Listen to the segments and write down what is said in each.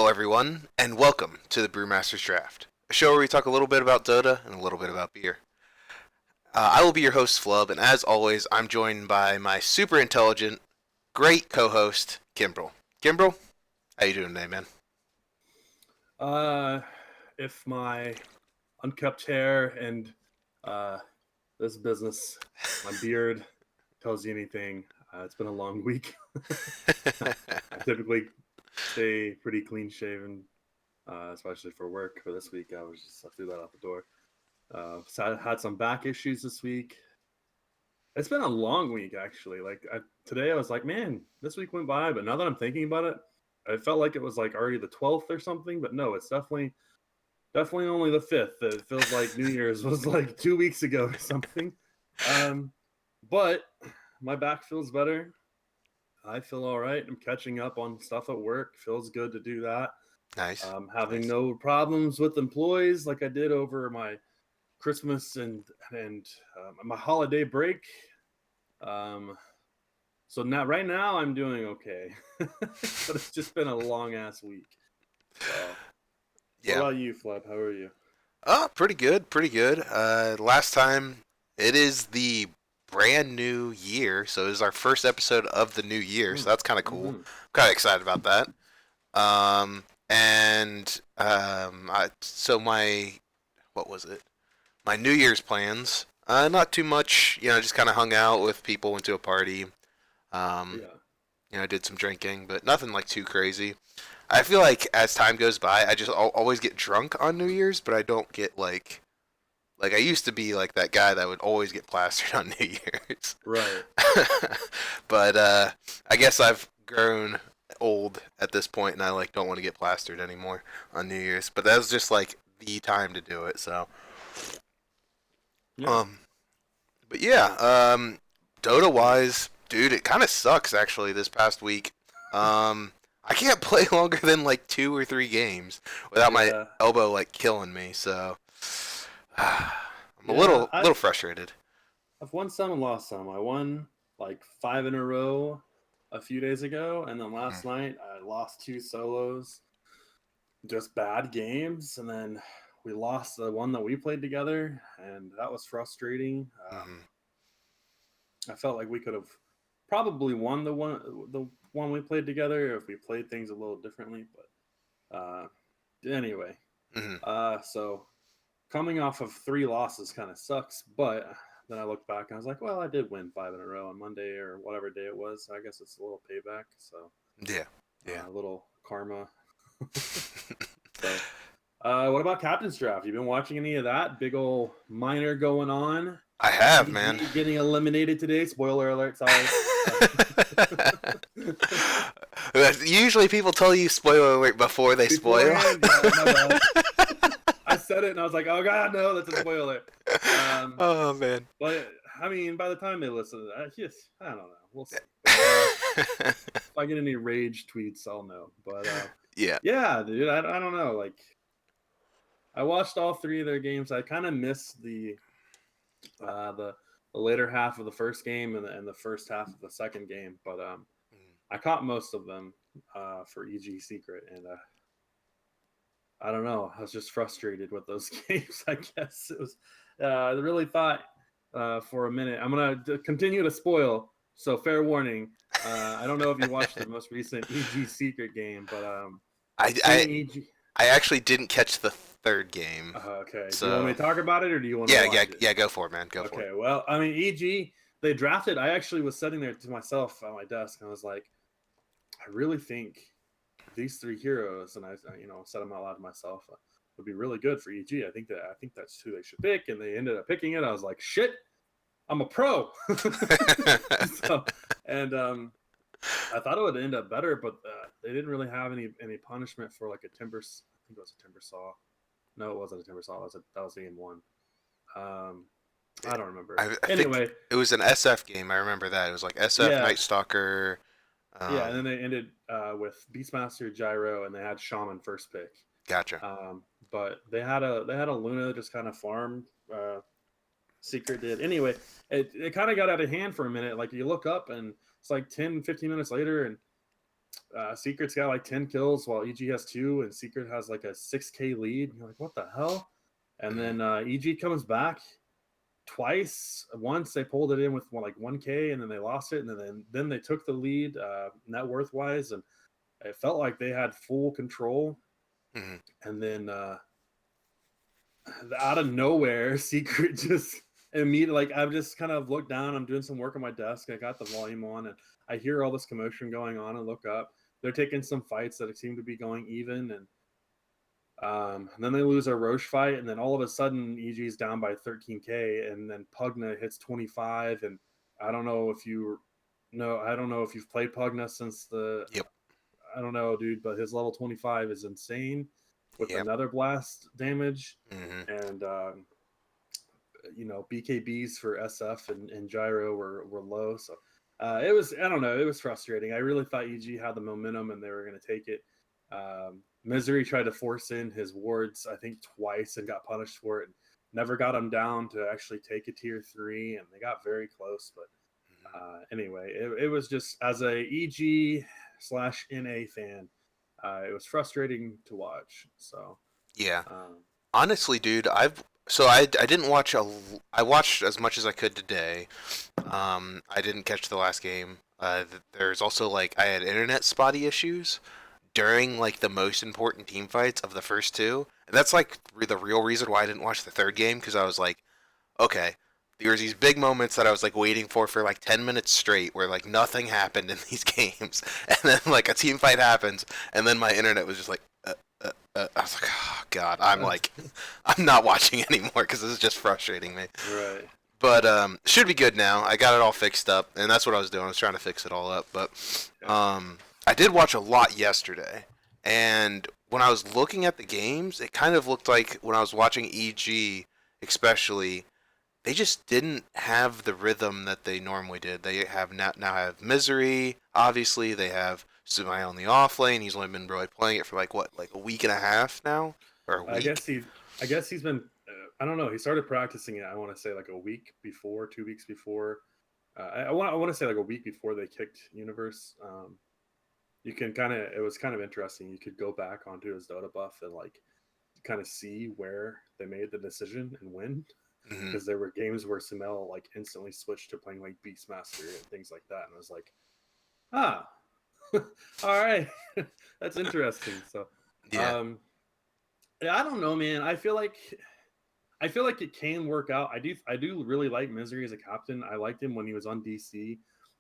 Hello, everyone, and welcome to the Brewmaster's Draft, a show where we talk a little bit about DotA and a little bit about beer. I will be your host, Flubb, and as always, I'm joined by my super intelligent, great co-host, Kimbrell. Kimbrell, how you doing today, man? If my unkept hair and this business, my beard tells you anything, it's been a long week. I typically stay pretty clean shaven, especially for work. But this week, I threw that out the door. So I had some back issues this week. It's been a long week, actually. Today, I was like, man, this week went by. But now that I'm thinking about it, I felt like it was like already the 12th or something. But no, it's definitely only the 5th. It feels like New Year's was like 2 weeks ago or something. But my back feels better. I feel all right. I'm catching up on stuff at work. Feels good to do that. Nice. Having nice. no problems with employees like I did over my Christmas and my holiday break. So now, right now, I'm doing okay. But it's just been a long ass week. So, Yeah. What about you, Flubb? How are you? Pretty good, pretty good. Last time, it is the brand new year, so it is our first episode of the new year, so that's kind of cool. Mm-hmm. Kind of excited about that. So what was it? My New Year's plans. Not too much, just kind of hung out with people, went to a party. Did some drinking, but nothing like too crazy. I feel like as time goes by, I just always get drunk on New Year's, but I don't get like I used to be like that guy that would always get plastered on New Year's. Right. But I guess I've grown old at this point, and I don't want to get plastered anymore on New Year's. But that was just like the time to do it. So, Yeah. But yeah, Dota wise, dude, it kind of sucks actually this past week. I can't play longer than like 2 or 3 games without my elbow killing me. So I'm a little frustrated. I've won some and lost some. I won like 5 in a row a few days ago, and then last night I lost 2 solos. Just bad games, and then we lost the one that we played together, and that was frustrating. I felt like we could have probably won the one we played together if we played things a little differently, but anyway. So coming off of 3 losses kind of sucks, but then I look back and I was like, well, I did win 5 in a row on Monday or whatever day it was. I guess it's a little payback. So a little karma. So what about Captain's Draft? You been watching any of that? Big old minor going on. I have, man. Getting eliminated today. Spoiler alert, sorry. Usually people tell you spoiler alert before they spoil. I said it and I was like, oh god, no, that's a spoiler. Oh man. But I mean, by the time they listen to that, I don't know. We'll see. If I get any rage tweets, I'll know. But yeah, dude, I don't know. Like, I watched all 3 of their games. I kind of missed the later half of the first game and the first half of the second game, but I caught most of them for EG Secret, and I don't know. I was just frustrated with those games. I guess it was. I really thought for a minute. I'm gonna continue to spoil. So fair warning. I don't know if you watched the most recent EG Secret game, but I actually didn't catch the 3rd game. Okay. So... Do you want me to talk about it, or do you want to watch it? Yeah, go for it, man. Go for it. Okay, well, I mean, EG, they drafted. I actually was sitting there to myself at my desk, and I was like, I really think these 3 heroes, and I said them out loud to myself, would be really good for EG. I think that's who they should pick, and they ended up picking it. I was like, shit, I'm a pro. I thought it would end up better, but they didn't really have any punishment for like a timber. I think it was a timber saw. No, it wasn't a timber saw. That was game 1. I don't remember. Anyway, it was an SF game. I remember that. It was like SF, Night Stalker. And then they ended with Beastmaster, Gyro, and they had Shaman first pick. Gotcha. But they had a Luna just kind of farmed. Secret did. Anyway, it kind of got out of hand for a minute. Like, you look up and it's like 10, 15 minutes later, and Secret's got like 10 kills while EG has 2, and Secret has like a 6K lead. And you're like, what the hell? And then EG comes back twice. Once they pulled it in with like 1K, and then they lost it, and then they took the lead net worth wise, and it felt like they had full control. And then out of nowhere, Secret just immediately, like, I've just kind of looked down. I'm doing some work on my desk. I got the volume on, and I hear all this commotion going on, and look up. They're taking some fights that seem to be going even, and then they lose a Roche fight, and then all of a sudden EG's down by 13K, and then Pugna hits 25, and I don't know if you've played Pugna since the. Yep. I don't know, dude, but his level 25 is insane with another blast damage, and BKBs for SF and Gyro were low, so it was, I don't know, it was frustrating. I really thought EG had the momentum and they were going to take it. Misery tried to force in his wards, I think twice, and got punished for it. Never got him down to actually take a tier 3, and they got very close. But anyway, it was just, as a EG/NA fan, it was frustrating to watch. So yeah, honestly, dude, I didn't watch I watched as much as I could today. I didn't catch the last game. There's also, like, I had internet spotty issues during, like, the most important team fights of the first 2, and that's like the real reason why I didn't watch the third game, because I was like, okay, there was these big moments that I was like waiting for like 10 minutes straight, where like nothing happened in these games, and then like a team fight happens, and then my internet was just like, I was like, oh god, I'm not watching anymore because this is just frustrating me. Right. But should be good now. I got it all fixed up, and that's what I was doing. I was trying to fix it all up. But I did watch a lot yesterday, and when I was looking at the games, it kind of looked like when I was watching EG, especially, they just didn't have the rhythm that they normally did. They have now have Misery. Obviously, they have Sumai on the off lane. He's only been really playing it for like a week and a half now, or a week. I guess he's been. I don't know. He started practicing it, I want to say, like a week before, 2 weeks before. I want to say like a week before they kicked Universe. You can it was kind of interesting. You could go back onto his Dota buff and like kind of see where they made the decision and when. Because there were games where Sumel like instantly switched to playing like Beastmaster and things like that, and I was like, all right, that's interesting. So, yeah. I don't know, man. I feel like it can work out. I do really like Misery as a captain. I liked him when he was on DC,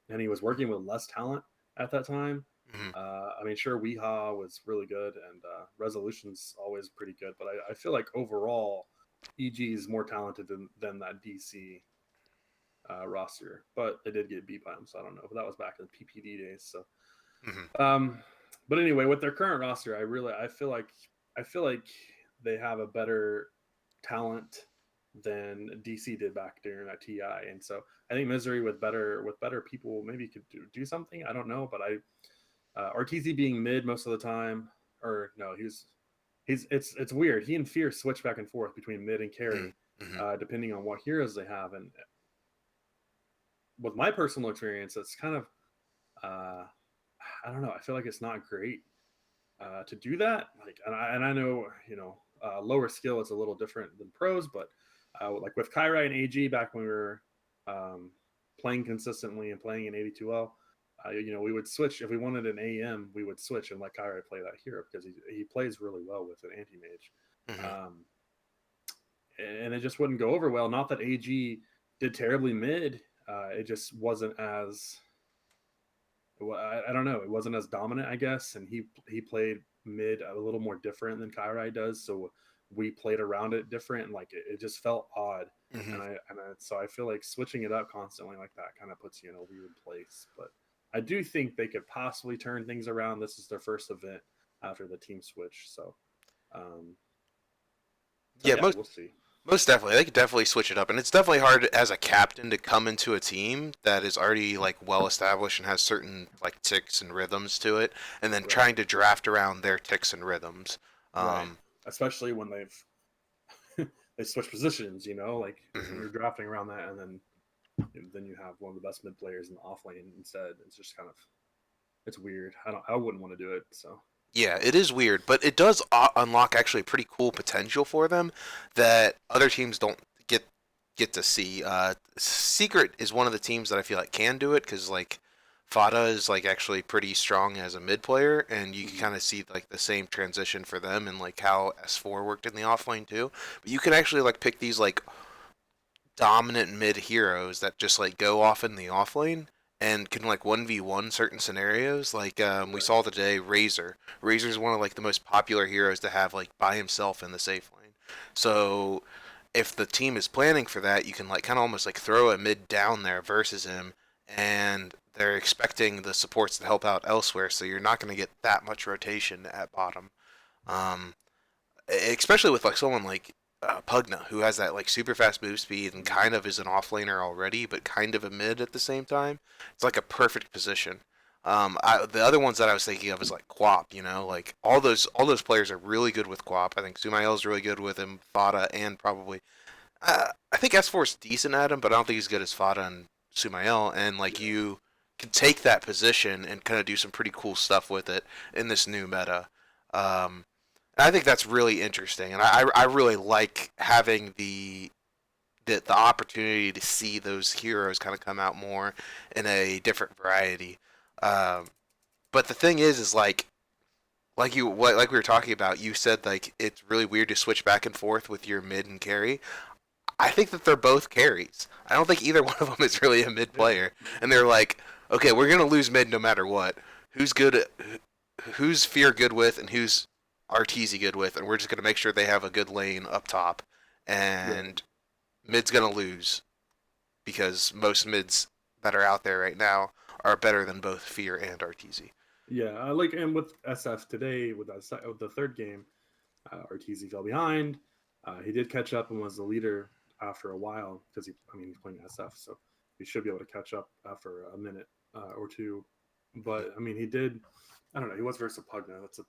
and he was working with less talent at that time. I mean, sure, Weehaw was really good, and Resolution's always pretty good, but I feel like overall, EG is more talented than that DC roster. But they did get beat by him, so I don't know. But that was back in the PPD days. So, but anyway, with their current roster, I feel like they have a better talent than DC did back during that TI, and so I think Misery with better people maybe could do something. I don't know, but RTZ being mid most of the time, or no, it's weird. He and Fierce switch back and forth between mid and carry, depending on what heroes they have. And with my personal experience, it's kind of I don't know. I feel like it's not great to do that. Like, and I know, lower skill is a little different than pros, but like with Kyrie and AG back when we were playing consistently and playing in 82L, we would switch. If we wanted an AM, we would switch and let Kyrie play that hero because he plays really well with an anti-mage. And it just wouldn't go over well. Not that AG did terribly mid. It just wasn't as... I don't know. It wasn't as dominant, I guess. And he played mid a little more different than Kyrie does. So we played around it different. And like it just felt odd. So I feel like switching it up constantly like that kind of puts you in a weird place. But I do think they could possibly turn things around. This is their first event after the team switch. So, we'll see. Most definitely. They could definitely switch it up. And it's definitely hard as a captain to come into a team that is already like well established and has certain like ticks and rhythms to it, and then trying to draft around their ticks and rhythms. Especially when they switch positions, like you're drafting around that, and then you have one of the best mid players in the off lane instead. It's just kind of it's weird. I wouldn't want to do it. So Yeah, it is weird, but it does unlock actually pretty cool potential for them that other teams don't get get to see. Secret is one of the teams that I feel like can do it because like Fada is like actually pretty strong as a mid player, and you can kind of see like the same transition for them and like how S4 worked in the offlane too. But you can actually like pick these like dominant mid heroes that just like go off in the offlane and can like 1v1 certain scenarios. Like we right. saw today Razor. Razor's one of like the most popular heroes to have like by himself in the safe lane. So if the team is planning for that, you can like kind of almost like throw a mid down there versus him, and they're expecting the supports to help out elsewhere, so you're not going to get that much rotation at bottom. Um, Especially with like someone like Pugna, who has that like super fast move speed and kind of is an offlaner already, but kind of a mid at the same time. It's like a perfect position. The other ones that I was thinking of is like Quap. You know, like all those players are really good with Quap. I think Sumail is really good with him, Fada, and probably I think S4 is decent at him, but I don't think he's good as Fada and Sumail. And like Yeah. you can take that position and kind of do some pretty cool stuff with it in this new meta. Um, and I think that's really interesting, and I really like having the opportunity to see those heroes kind of come out more in a different variety. Um, but the thing is like we were talking about. You said like it's really weird to switch back and forth with your mid and carry. I think that they're both carries. I don't think either one of them is really a mid Yeah. player, and they're like, okay, we're gonna lose mid no matter what. Who's good? Who's Fear good with, and who's Arteezy good with, and we're just gonna make sure they have a good lane up top, Right. and mid's gonna lose because most mids that are out there right now are better than both Fear and Arteezy. Yeah. I like and with SF today with the third game, RTZ fell behind. He did catch up and was the leader after a while because he's playing SF, so he should be able to catch up after a minute or two. But I mean, he did. I don't know. He was versus Pugna. That's a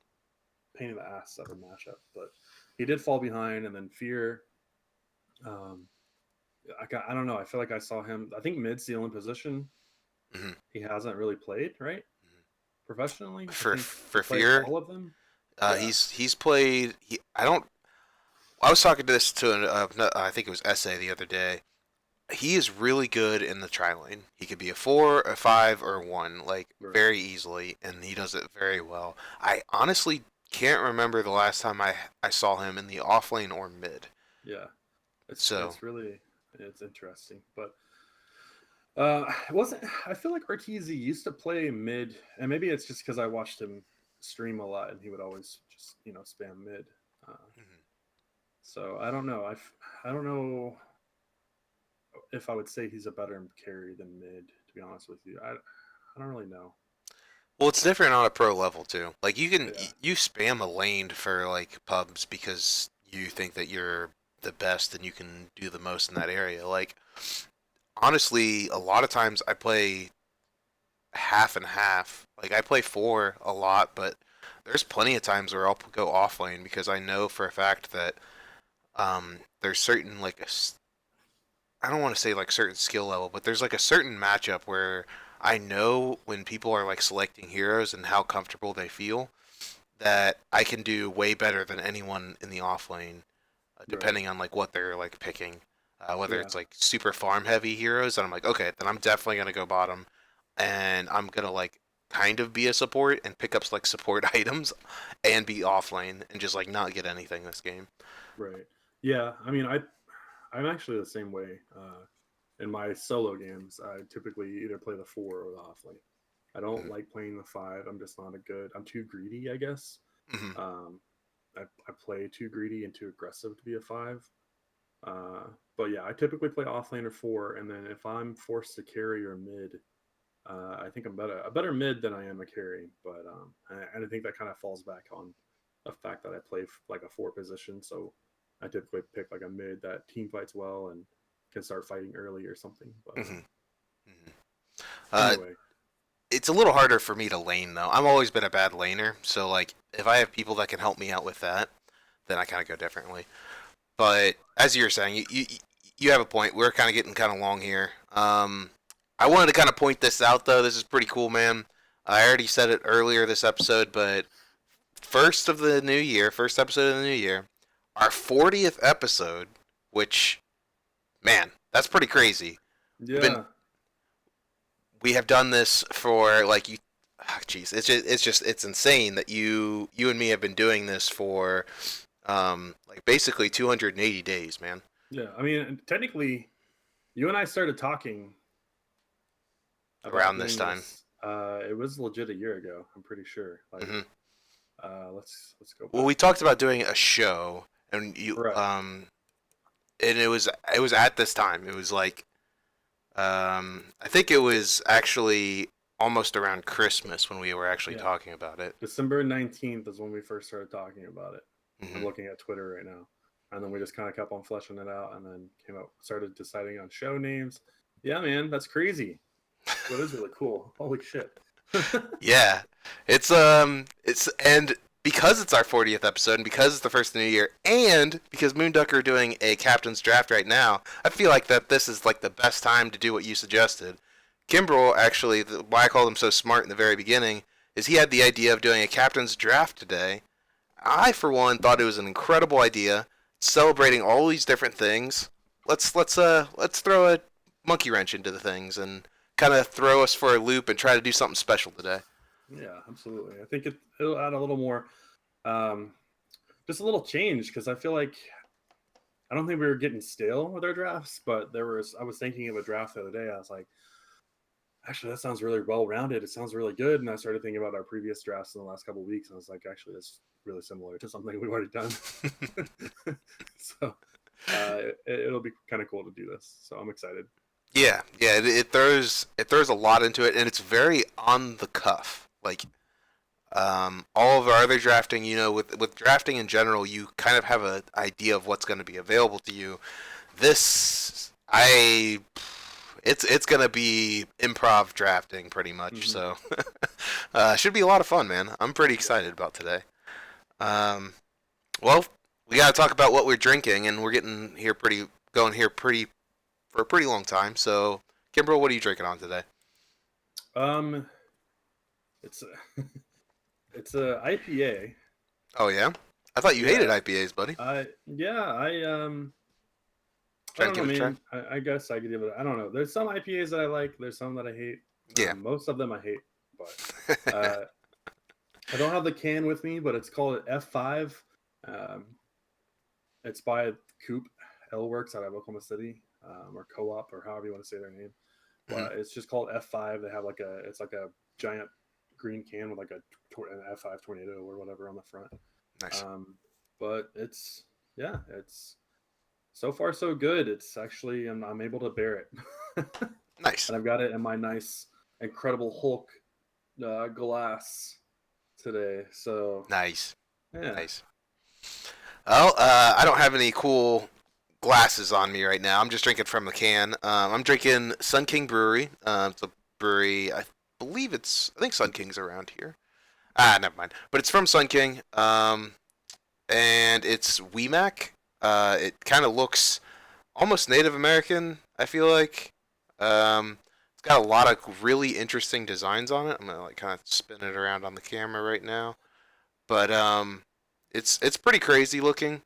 pain in the ass of a matchup, but he did fall behind, and then Fear. Um, I don't know. I feel like I saw him. I think mid's the only position Mm-hmm. he hasn't really played right professionally. I think he For played Fear, all of them. Yeah, he's played. I don't. I was talking to this to I think it was SA the other day. He is really good in the tri lane. He could be a 4, a 5, or a 1, like right. very easily, and he does it very well. I honestly can't remember the last time I saw him in the off lane or mid. Yeah, So, it's interesting, but it wasn't. I feel like Arteezy used to play mid, and maybe it's just because I watched him stream a lot, and he would always just spam mid. Uh, mhm. so I don't know. I don't know if I would say he's a better carry than mid. To be honest with you, I don't really know. Well, it's different on a pro level too. Like Yeah, you spam a lane for like pubs because you think that you're the best and you can do the most in that area. Like honestly, a lot of times I play half and half. Like I play 4 a lot, but there's plenty of times where I'll go off lane because I know for a fact that there's certain like I don't want to say like certain skill level, but there's like a certain matchup where I know when people are like selecting heroes and how comfortable they feel that I can do way better than anyone in the off lane, right. depending on like what they're like picking. Whether Yeah, it's like super farm heavy heroes, and I'm like, okay, then I'm definitely gonna go bottom, and I'm gonna like kind of be a support and pick up like support items, and be off lane and just like not get anything this game. right. Yeah, I mean, I'm actually the same way. In my solo games, I typically either play the 4 or the off lane. I don't Mm-hmm. like playing the 5. I'm just not a good. I'm too greedy, I guess. Mm-hmm. Um, I play too greedy and too aggressive to be a 5. Uh, but yeah, I typically play off lane or 4, and then if I'm forced to carry or mid, I think I'm a better mid than I am a carry. But and I think that kind of falls back on the fact that I play like a 4 position, so I typically pick like a mid that team fights well and can start fighting early or something. But Mm-hmm. Mm-hmm. Uh, anyway, it's a little harder for me to lane though. I've always been a bad laner, so like if I have people that can help me out with that, then I kind of go differently. But as you were saying, you have a point. We're kind of getting kind of long here. I wanted to kind of point this out though. This is pretty cool, man. I already said it earlier this episode, but first episode of the new year, our 40th episode, which, man, that's pretty crazy. Yeah. We have done this for like you. Jeez, it's insane that you and me have been doing this for like basically 280 days, man. Yeah, I mean, technically, you and I started talking around this time. It was legit a year ago. I'm pretty sure. Like, let's go back. Well, we talked about doing a show, and and it was at this time. It was like, I think it was actually almost around Christmas when we were actually talking about it. December 19th is when we first started talking about it. I'm looking at Twitter right now. And then we just kind of kept on fleshing it out, and then started deciding on show names. Yeah, man, that's crazy. That is really cool. Holy shit. Yeah, and because it's our 40th episode, and because it's the first of the new year, and because Moonducker are doing a captain's draft right now, I feel like that this is like the best time to do what you suggested. Kimbrell, actually, why I called him so smart in the very beginning, is he had the idea of doing a captain's draft today. I, for one, thought it was an incredible idea, celebrating all these different things. Let's throw a monkey wrench into the things and kind of throw us for a loop and try to do something special today. Yeah, absolutely. I think it'll add a little more, just a little change, because I feel like I don't think we were getting stale with our drafts, but I was thinking of a draft the other day. I was like, actually, that sounds really well-rounded. It sounds really good. And I started thinking about our previous drafts in the last couple of weeks, and I was like, actually, that's really similar to something we've already done. So it'll be kind of cool to do this. So I'm excited. Yeah. It throws a lot into it, and it's very on the cuff. Like, all of our other drafting, with drafting in general, you kind of have an idea of what's going to be available to you. It's going to be improv drafting pretty much, so should be a lot of fun, man. I'm pretty excited about today. Well, we got to talk about what we're drinking, and we're going here for a pretty long time. So, Kimbrell, what are you drinking on today? It's a IPA. Oh yeah, I thought you hated IPAs, buddy. I don't know, man. I guess I could give it. I don't know. There's some IPAs that I like. There's some that I hate. Yeah. Most of them I hate. But I don't have the can with me, but it's called F5. It's by COOP L Works out of Oklahoma City, or Co-op, or however you want to say their name. But it's just called F5. They have it's like a giant green can with like an F5 tornado or whatever on the front. Nice. But it's so far so good. It's actually I'm able to bear it. Nice. And I've got it in my nice Incredible Hulk glass today. So nice. Yeah. Nice. Well, I don't have any cool glasses on me right now. I'm just drinking from the can. I'm drinking Sun King Brewery. It's a brewery. I think Sun King's around here. Never mind. But it's from Sun King. And it's WEMAC. It kind of looks almost Native American, I feel like. It's got a lot of really interesting designs on it. I'm gonna kind of spin it around on the camera right now. But it's pretty crazy looking.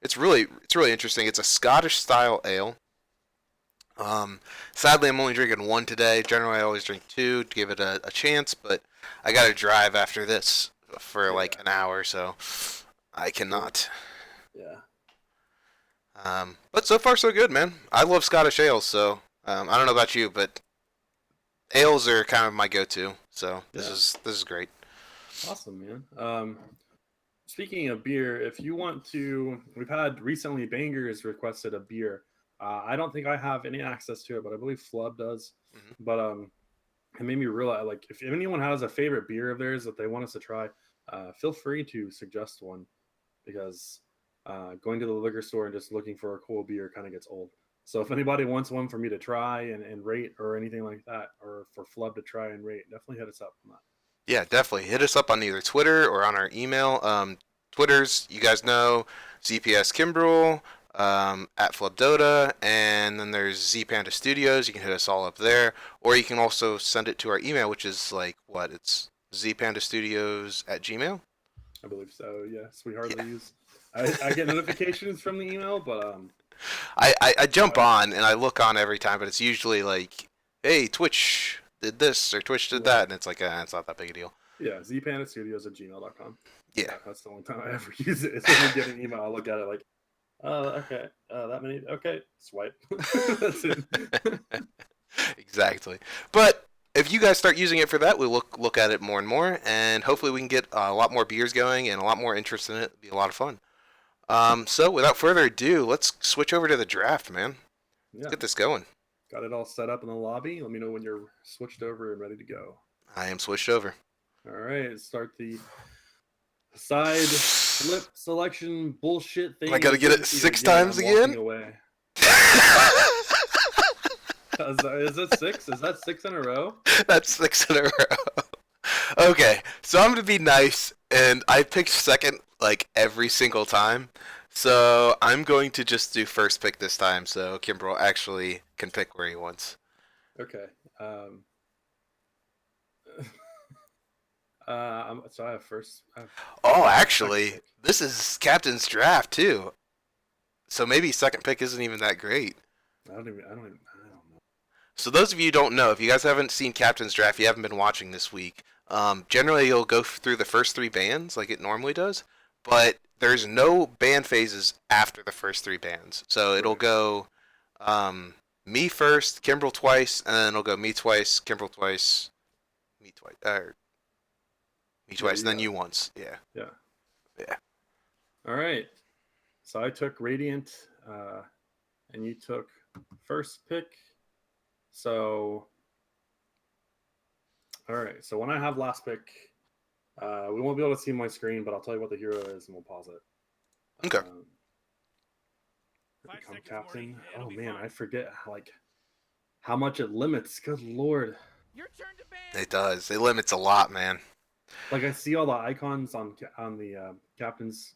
It's really interesting. It's a Scottish style ale. Sadly, I'm only drinking one today. Generally, I always drink two to give it a chance, but I gotta drive after this for like an hour, so I cannot. Yeah. But so far so good, man. I love Scottish ales, so I don't know about you, but ales are kind of my go-to. So this is great. Awesome, man. Speaking of beer, if you want to, we've had recently Bangers requested a beer. I don't think I have any access to it, but I believe Flubb does. But it made me realize, like, if anyone has a favorite beer of theirs that they want us to try, feel free to suggest one, because going to the liquor store and just looking for a cool beer kind of gets old. So if anybody wants one for me to try and rate or anything like that, or for Flubb to try and rate, definitely hit us up on that. Yeah, definitely. Hit us up on either Twitter or on our email. Twitter's, you guys know, CPS Kimbrell. at Flubb DotA, and then there's Z Panda Studios. You can hit us all up there, or you can also send it to our email, which is like what? It's zpandastudios@gmail. I believe so. Yes, we hardly use. I get notifications from the email, but I jump on and I look on every time, but it's usually like, hey, Twitch did this or Twitch did that, and it's like, it's not that big a deal. Yeah, zpandastudios@gmail.com. Yeah, that's the only time I ever use it. Is when we get an email, I look at it like, oh, okay, that many, okay, swipe. That's it. Exactly. But if you guys start using it for that, we'll look at it more and more, and hopefully we can get a lot more beers going and a lot more interest in it. It'll be a lot of fun. So without further ado, let's switch over to the draft, man. Let's get this going. Got it all set up in the lobby. Let me know when you're switched over and ready to go. I am switched over. All right, let's start the side flip selection bullshit thing. I gotta get it 6 times again? Away. Is that 6? Is that 6 in a row? That's 6 in a row. Okay, so I'm gonna be nice, and I picked second like every single time. So I'm going to just do first pick this time, so Kimbrell actually can pick where he wants. Okay. So I have first. Actually, this is Captain's Draft too. So maybe second pick isn't even that great. I don't know. So those of you who don't know, if you guys haven't seen Captain's Draft, you haven't been watching this week. Generally, you'll go through the first 3 bands like it normally does, but there's no band phases after the first 3 bands. So it'll go me first, Kimbrell twice, and then it'll go me twice, Kimbrell twice, me twice, me twice, and then you once. Yeah. All right. So I took Radiant, and you took first pick. So, all right. So when I have last pick, we won't be able to see my screen, but I'll tell you what the hero is, and we'll pause it. Okay. Become captain. Oh man, I forget how much it limits. Good lord. Your turn to ban. It does. It limits a lot, man. Like I see all the icons on the captain's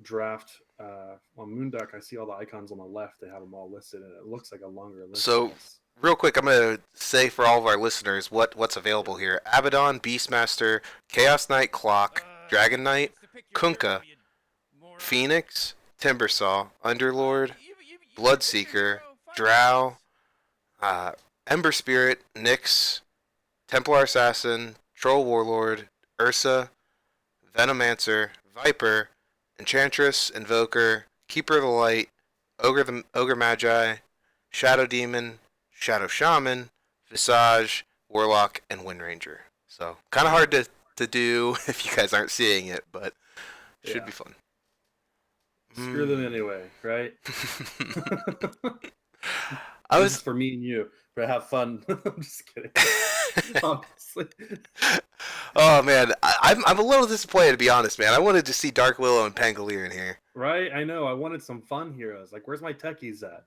draft on Moonduck. I see all the icons on the left. They have them all listed, and it looks like a longer list. So real quick, I'm gonna say for all of our listeners what's available here: Abaddon, Beastmaster, Chaos Knight, Clock, Dragon Knight, Kunkka, Phoenix, Timbersaw, Underlord, Bloodseeker, Drow, Ember Spirit, Nyx, Templar Assassin, Troll Warlord, Ursa, Venomancer, Viper, Enchantress, Invoker, Keeper of the Light, Ogre Magi, Shadow Demon, Shadow Shaman, Visage, Warlock, and Windranger. So kind of hard to do if you guys aren't seeing it, but should be fun. Screw them anyway, right? This is for me and you. But have fun. I'm just kidding. Honestly. Oh man, I'm a little disappointed to be honest, man. I wanted to see Dark Willow and Pangolier in here. Right, I know. I wanted some fun heroes. Like, where's my techies at?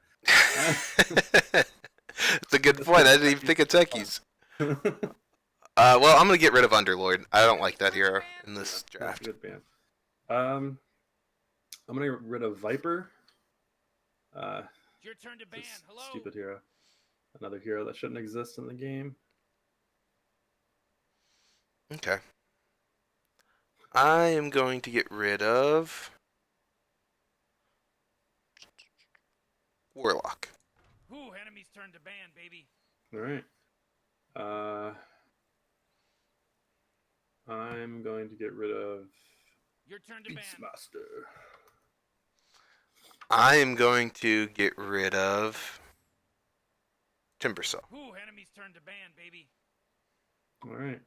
It's a good point. I didn't even think of techies. Well, I'm gonna get rid of Underlord. I don't like that hero in this draft. Good band. I'm gonna get rid of Viper. Your turn to ban. Hello. Stupid hero. Another hero that shouldn't exist in the game. Okay. I am going to get rid of Warlock. Ooh, enemy's turn to ban, baby. All right. I'm going to get rid of your turn to ban. Beastmaster. I am going to get rid of Timbersaw. Ooh, enemy's turn to ban, baby. All right.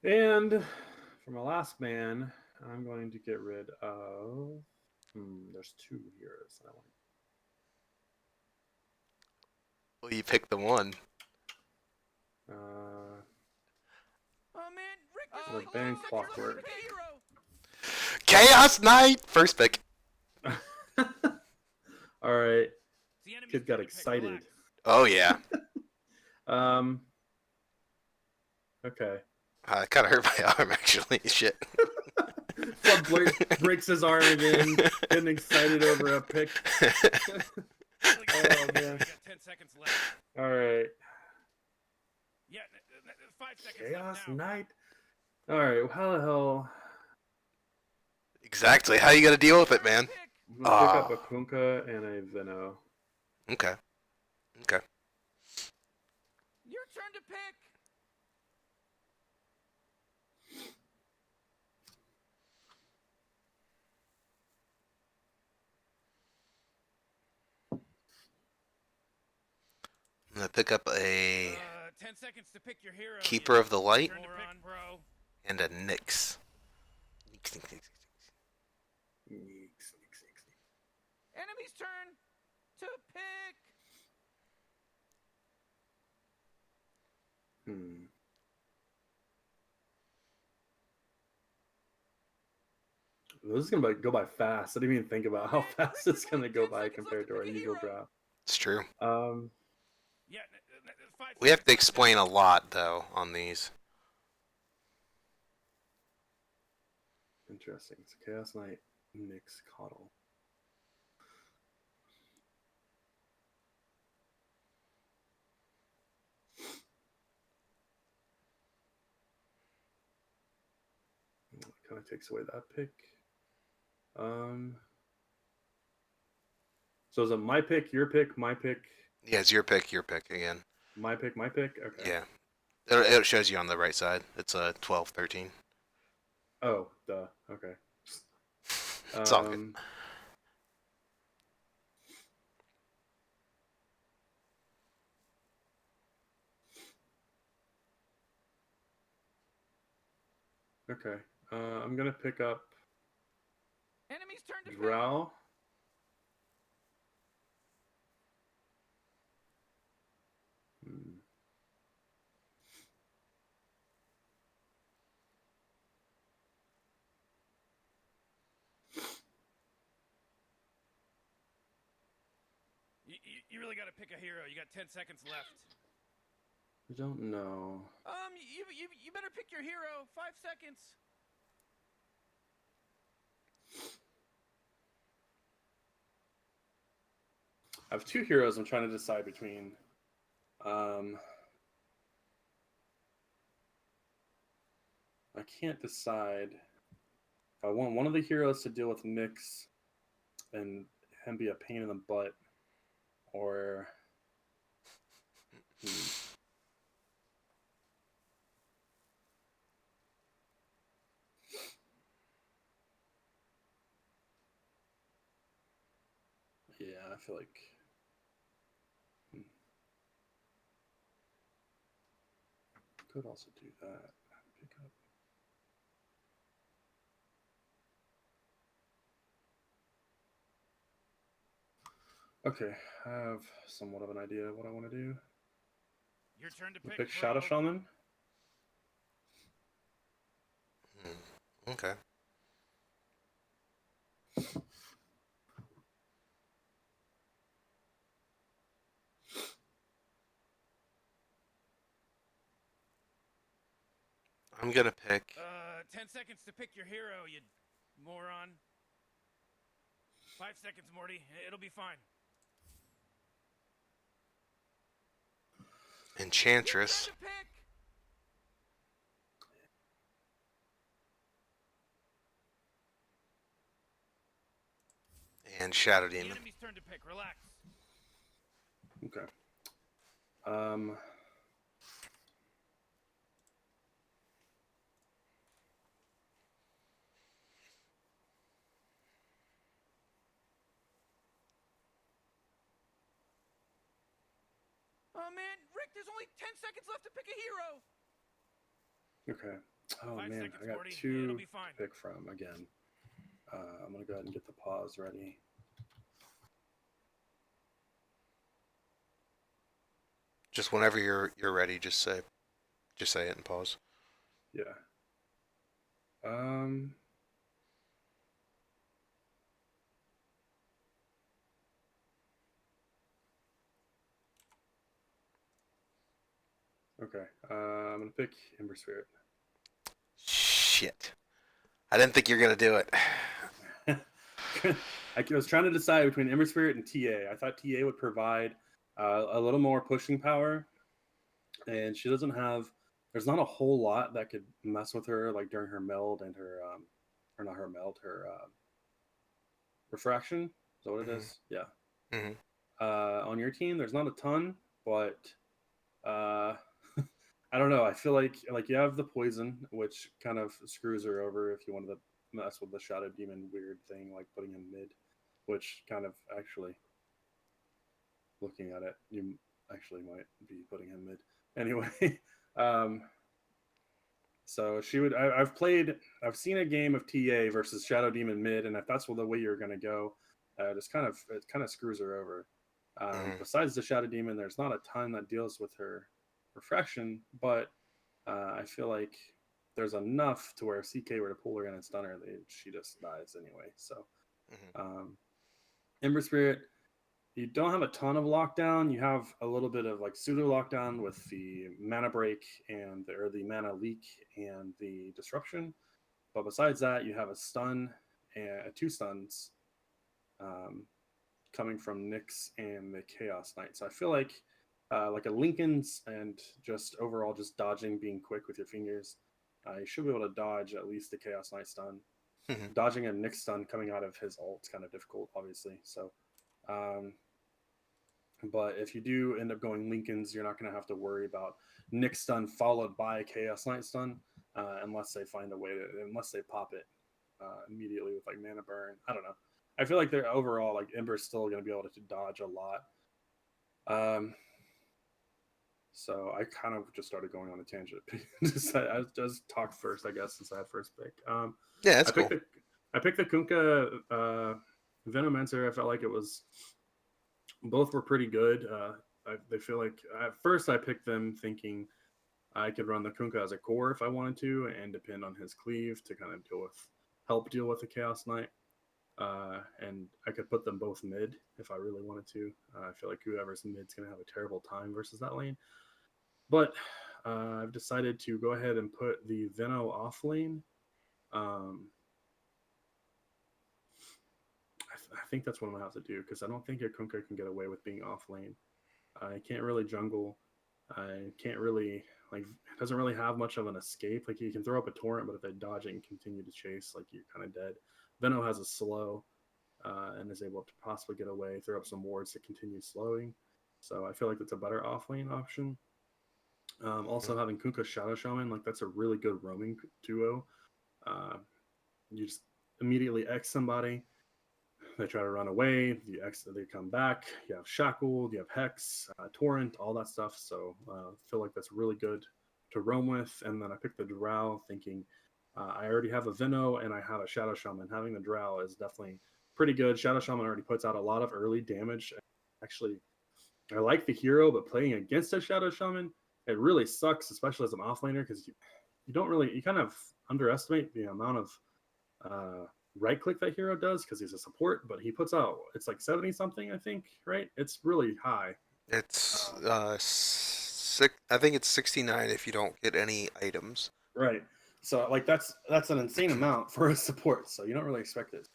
And for my last ban, I'm going to get rid of. There's 2 heroes. Well, you picked the one. Oh man, Rick, the band Clockwork. Chaos Knight, first pick. All right. Kid got excited. Oh yeah. Okay. It kind of hurt my arm actually. Shit. Flubb breaks his arm again, getting excited over a pick. Oh, man. We got 10 seconds left. All right. Yeah, 5 seconds Chaos left now. Knight. All right. Well, how the hell? Exactly. How you gonna deal with it, man? I'm gonna pick up a Kunkka and a Veno. Okay. Okay. Your turn to pick. I'm gonna pick up a 10 seconds to pick your hero. Keeper of the Light Turn to pick, bro. and a Nyx. Enemy's turn to pick. This is gonna go by fast. I didn't even think about how fast it's gonna go by compared to our usual draft. It's true. Yeah, 5 We have to seconds explain a lot though on these. Interesting. It's Chaos Knight, Nyx, KotL. Kind of takes away that pick. So is it my pick, your pick, my pick? Yeah, it's your pick again. My pick, my pick? Okay. Yeah. It shows you on the right side. It's 12, 13. Oh, duh. Okay. It's all good. Okay. I'm gonna pick up Enemy's turn to pick. Drow. You really got to pick a hero. You got 10 seconds left. I don't know. You better pick your hero. 5 seconds. I have two heroes I'm trying to decide between. I can't decide. I want one of the heroes to deal with Nyx and him be a pain in the butt, or yeah, I feel like could also do that. Pick up. Okay, I have somewhat of an idea of what I want to do. Your turn to pick. Pick Shadow Shaman. Okay. I'm gonna pick 10 seconds to pick your hero, you moron. 5 seconds, Morty. It'll be fine. Enchantress Your turn to pick. and Shadow The Demon. enemy's turn to pick. Relax. Okay. Oh man, Rick, there's only 10 seconds left to pick a hero. Okay. Oh 5 man, seconds, I got Morty. two It'll be fine. to pick from again. I'm gonna go ahead and get the pause ready. Just whenever you're ready, just say it and pause. Yeah. Okay. I'm gonna pick Ember Spirit. Shit. I didn't think you were gonna do it. I was trying to decide between Ember Spirit and TA. I thought TA would provide a little more pushing power, and she doesn't have. There's not a whole lot that could mess with her, like during her meld and her, or not her meld, her refraction. Is that what it is? Yeah. Mm-hmm. On your team, there's not a ton, but uh, I don't know. I feel like you have the poison, which kind of screws her over if you wanted to mess with the Shadow Demon weird thing, like putting him mid, which kind of actually, looking at it, you actually might be putting him mid anyway. So she would. I've seen a game of TA versus Shadow Demon mid, and if that's the way you're going to go, it kind of screws her over. Besides the Shadow Demon, there's not a ton that deals with her refraction, but I feel like there's enough to where if CK were to pull her in and stun her, she just dies anyway. So, Ember Spirit, you don't have a ton of lockdown. You have a little bit of like pseudo lockdown with the mana break or the mana leak and the disruption. But besides that, you have a stun and 2 stuns coming from Nyx and the Chaos Knight. So I feel like a Lincoln's and just overall just dodging, being quick with your fingers, you should be able to dodge at least the Chaos Knight stun. Dodging a Nyx stun coming out of his ult is kind of difficult, obviously. So, but if you do end up going Lincoln's, you're not going to have to worry about Nyx stun followed by a Chaos Knight stun, unless they find a way unless they pop it immediately with like mana burn. I don't know. I feel like they're overall like Ember's still going to be able to dodge a lot. So I kind of just started going on a tangent. I just talked first, I guess, since I had first pick. Yeah, that's cool. I picked the Kunkka Venomancer. I felt like it was both were pretty good. They feel like at first I picked them thinking I could run the Kunkka as a core if I wanted to, and depend on his cleave to kind of help deal with the Chaos Knight. And I could put them both mid if I really wanted to. I feel like whoever's mid's going to have a terrible time versus that lane. But I've decided to go ahead and put the Veno off lane. I think that's what I'm going to have to do, because I don't think a Kunkka can get away with being off lane. I can't really jungle. I can't really, it doesn't really have much of an escape. Like, you can throw up a torrent, but if they dodge it and continue to chase, like, you're kind of dead. Veno has a slow and is able to possibly get away, throw up some wards to continue slowing. So I feel like that's a better off-lane option. Also, having Kunkka Shadow Shaman, that's a really good roaming duo. You just immediately X somebody. They try to run away. They come back. You have Shackled, you have Hex, Torrent, all that stuff. So I feel like that's really good to roam with. And then I picked the Drow thinking I already have a Veno and I have a Shadow Shaman. Having the Drow is definitely pretty good. Shadow Shaman already puts out a lot of early damage. Actually, I like the hero, but playing against a Shadow Shaman, it really sucks, especially as an offlaner, because you kind of underestimate the amount of right click that hero does, because he's a support, but he puts out, it's like 70 something, I think, right? It's really high. It's I think it's 69 if you don't get any items. Right. So that's an insane amount for a support, so you don't really expect it.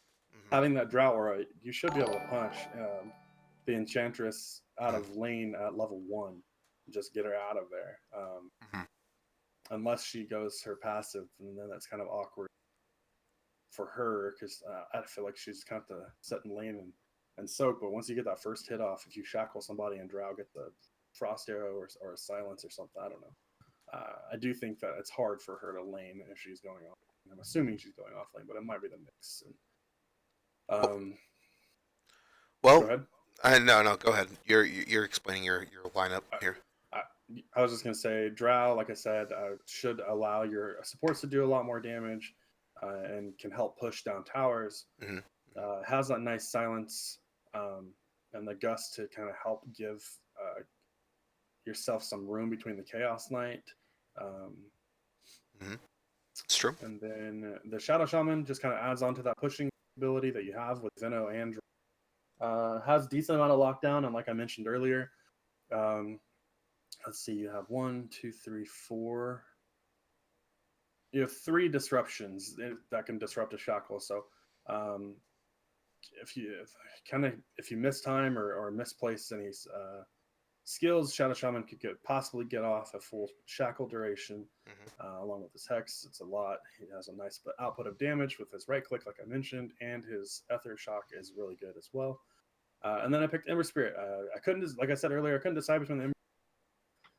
Having that Drow aura, you should be able to punish the Enchantress out of lane at level 1, just get her out of there. Unless she goes her passive, and then that's kind of awkward for her, because I feel like she's kind of set in lane and soak. But once you get that first hit off, if you shackle somebody and Drow get the frost arrow or a silence or something, I don't know. I do think that it's hard for her to lane if she's going off. I'm assuming she's going off lane, but it might be the mix. Well, go ahead. No, go ahead. You're explaining your lineup here. I was just gonna say, Drow, like I said, should allow your supports to do a lot more damage, and can help push down towers. Has that nice silence, and the gust to kind of help give yourself some room between the Chaos Knight. It's true. And then the Shadow Shaman just kind of adds on to that pushing ability that you have with Veno and Drow. Has decent amount of lockdown, and like I mentioned earlier, let's see, you have 1, 2, 3, 4. you have 3 disruptions that can disrupt a shackle. So if you miss time or misplace any skills, Shadow Shaman could possibly get off a full shackle duration. Along with his Hex. It's a lot. He has a nice output of damage with his right click, like I mentioned, and his Ether Shock is really good as well. And then I picked Ember Spirit. I couldn't, like I said earlier, I couldn't decide between the Ember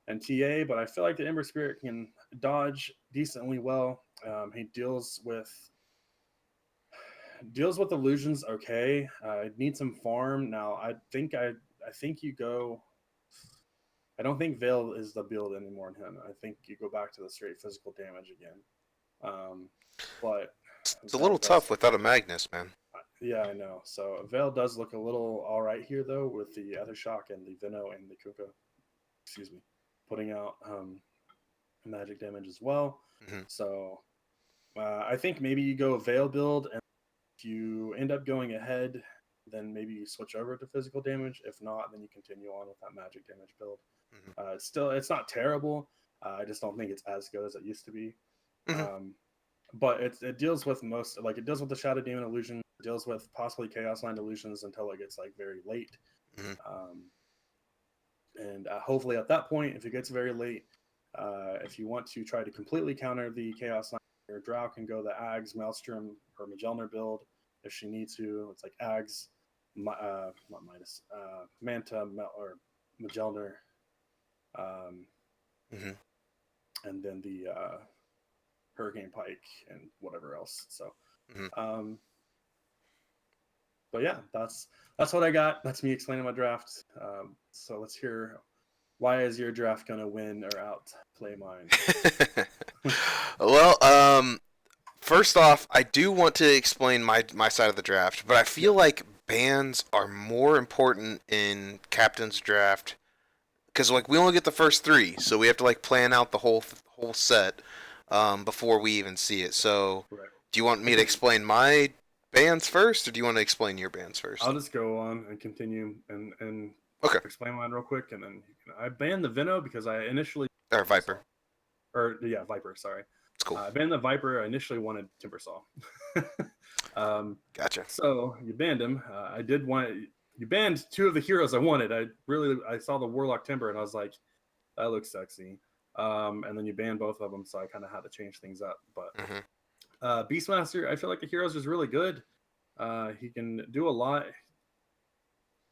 and TA, but I feel like the Ember Spirit can dodge decently well. He deals with illusions okay. I need some farm now. I think you go. I don't think Veil is the build anymore in him. I think you go back to the straight physical damage again. But it's a little tough without a Magnus, man. Yeah, I know. So Veil does look a little all right here, though, with the Ether Shock and the Veno and the Kunkka. Excuse me, putting out magic damage as well. So I think maybe you go Veil build, and if you end up going ahead, then maybe you switch over to physical damage. If not, then you continue on with that magic damage build. It's not terrible. I just don't think it's as good as it used to be. But it deals with it deals with the Shadow Demon illusion, it deals with possibly Chaos Line illusions until it gets like very late. And hopefully at that point, if it gets very late, if you want to try to completely counter the Chaos Line, your Drow can go the Ags, Maelstrom, or Magelner build if she needs to. It's like Ags, not Midas, Manta, or Magelner. And then the Hurricane Pike and whatever else. So, but yeah, that's what I got. That's me explaining my draft. So let's hear, why is your draft gonna win or outplay mine? Well, first off, I do want to explain my side of the draft, but I feel like bans are more important in Captain's draft. Because like we only get the first 3, so we have to like plan out the whole set before we even see it. So, do you want me to explain my bands first, or do you want to explain your bands first? I'll just go on and continue and explain mine real quick, and then I banned the Veno because I initially Viper. Viper. Sorry, it's cool. I banned the Viper. I initially wanted Timbersaw. Gotcha. So you banned him. I did want. You banned 2 of the heroes I wanted. I saw the Warlock Timber and I was like, that looks sexy. And then you banned both of them, so I kind of had to change things up. But Beastmaster, I feel like the heroes is really good. He can do a lot.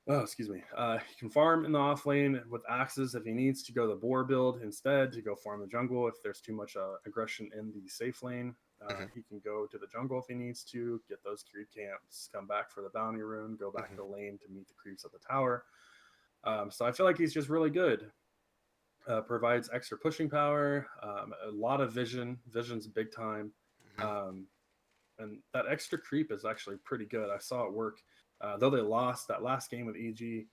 Oh, excuse me. He can farm in the off lane with axes if he needs to go the boar build instead, to go farm the jungle if there's too much aggression in the safe lane. He can go to the jungle if he needs to, get those creep camps, come back for the bounty rune, go back to the lane to meet the creeps at the tower. So I feel like he's just really good. Provides extra pushing power, a lot of vision. Vision's big time. And that extra creep is actually pretty good. I saw it work. Though they lost that last game with EG,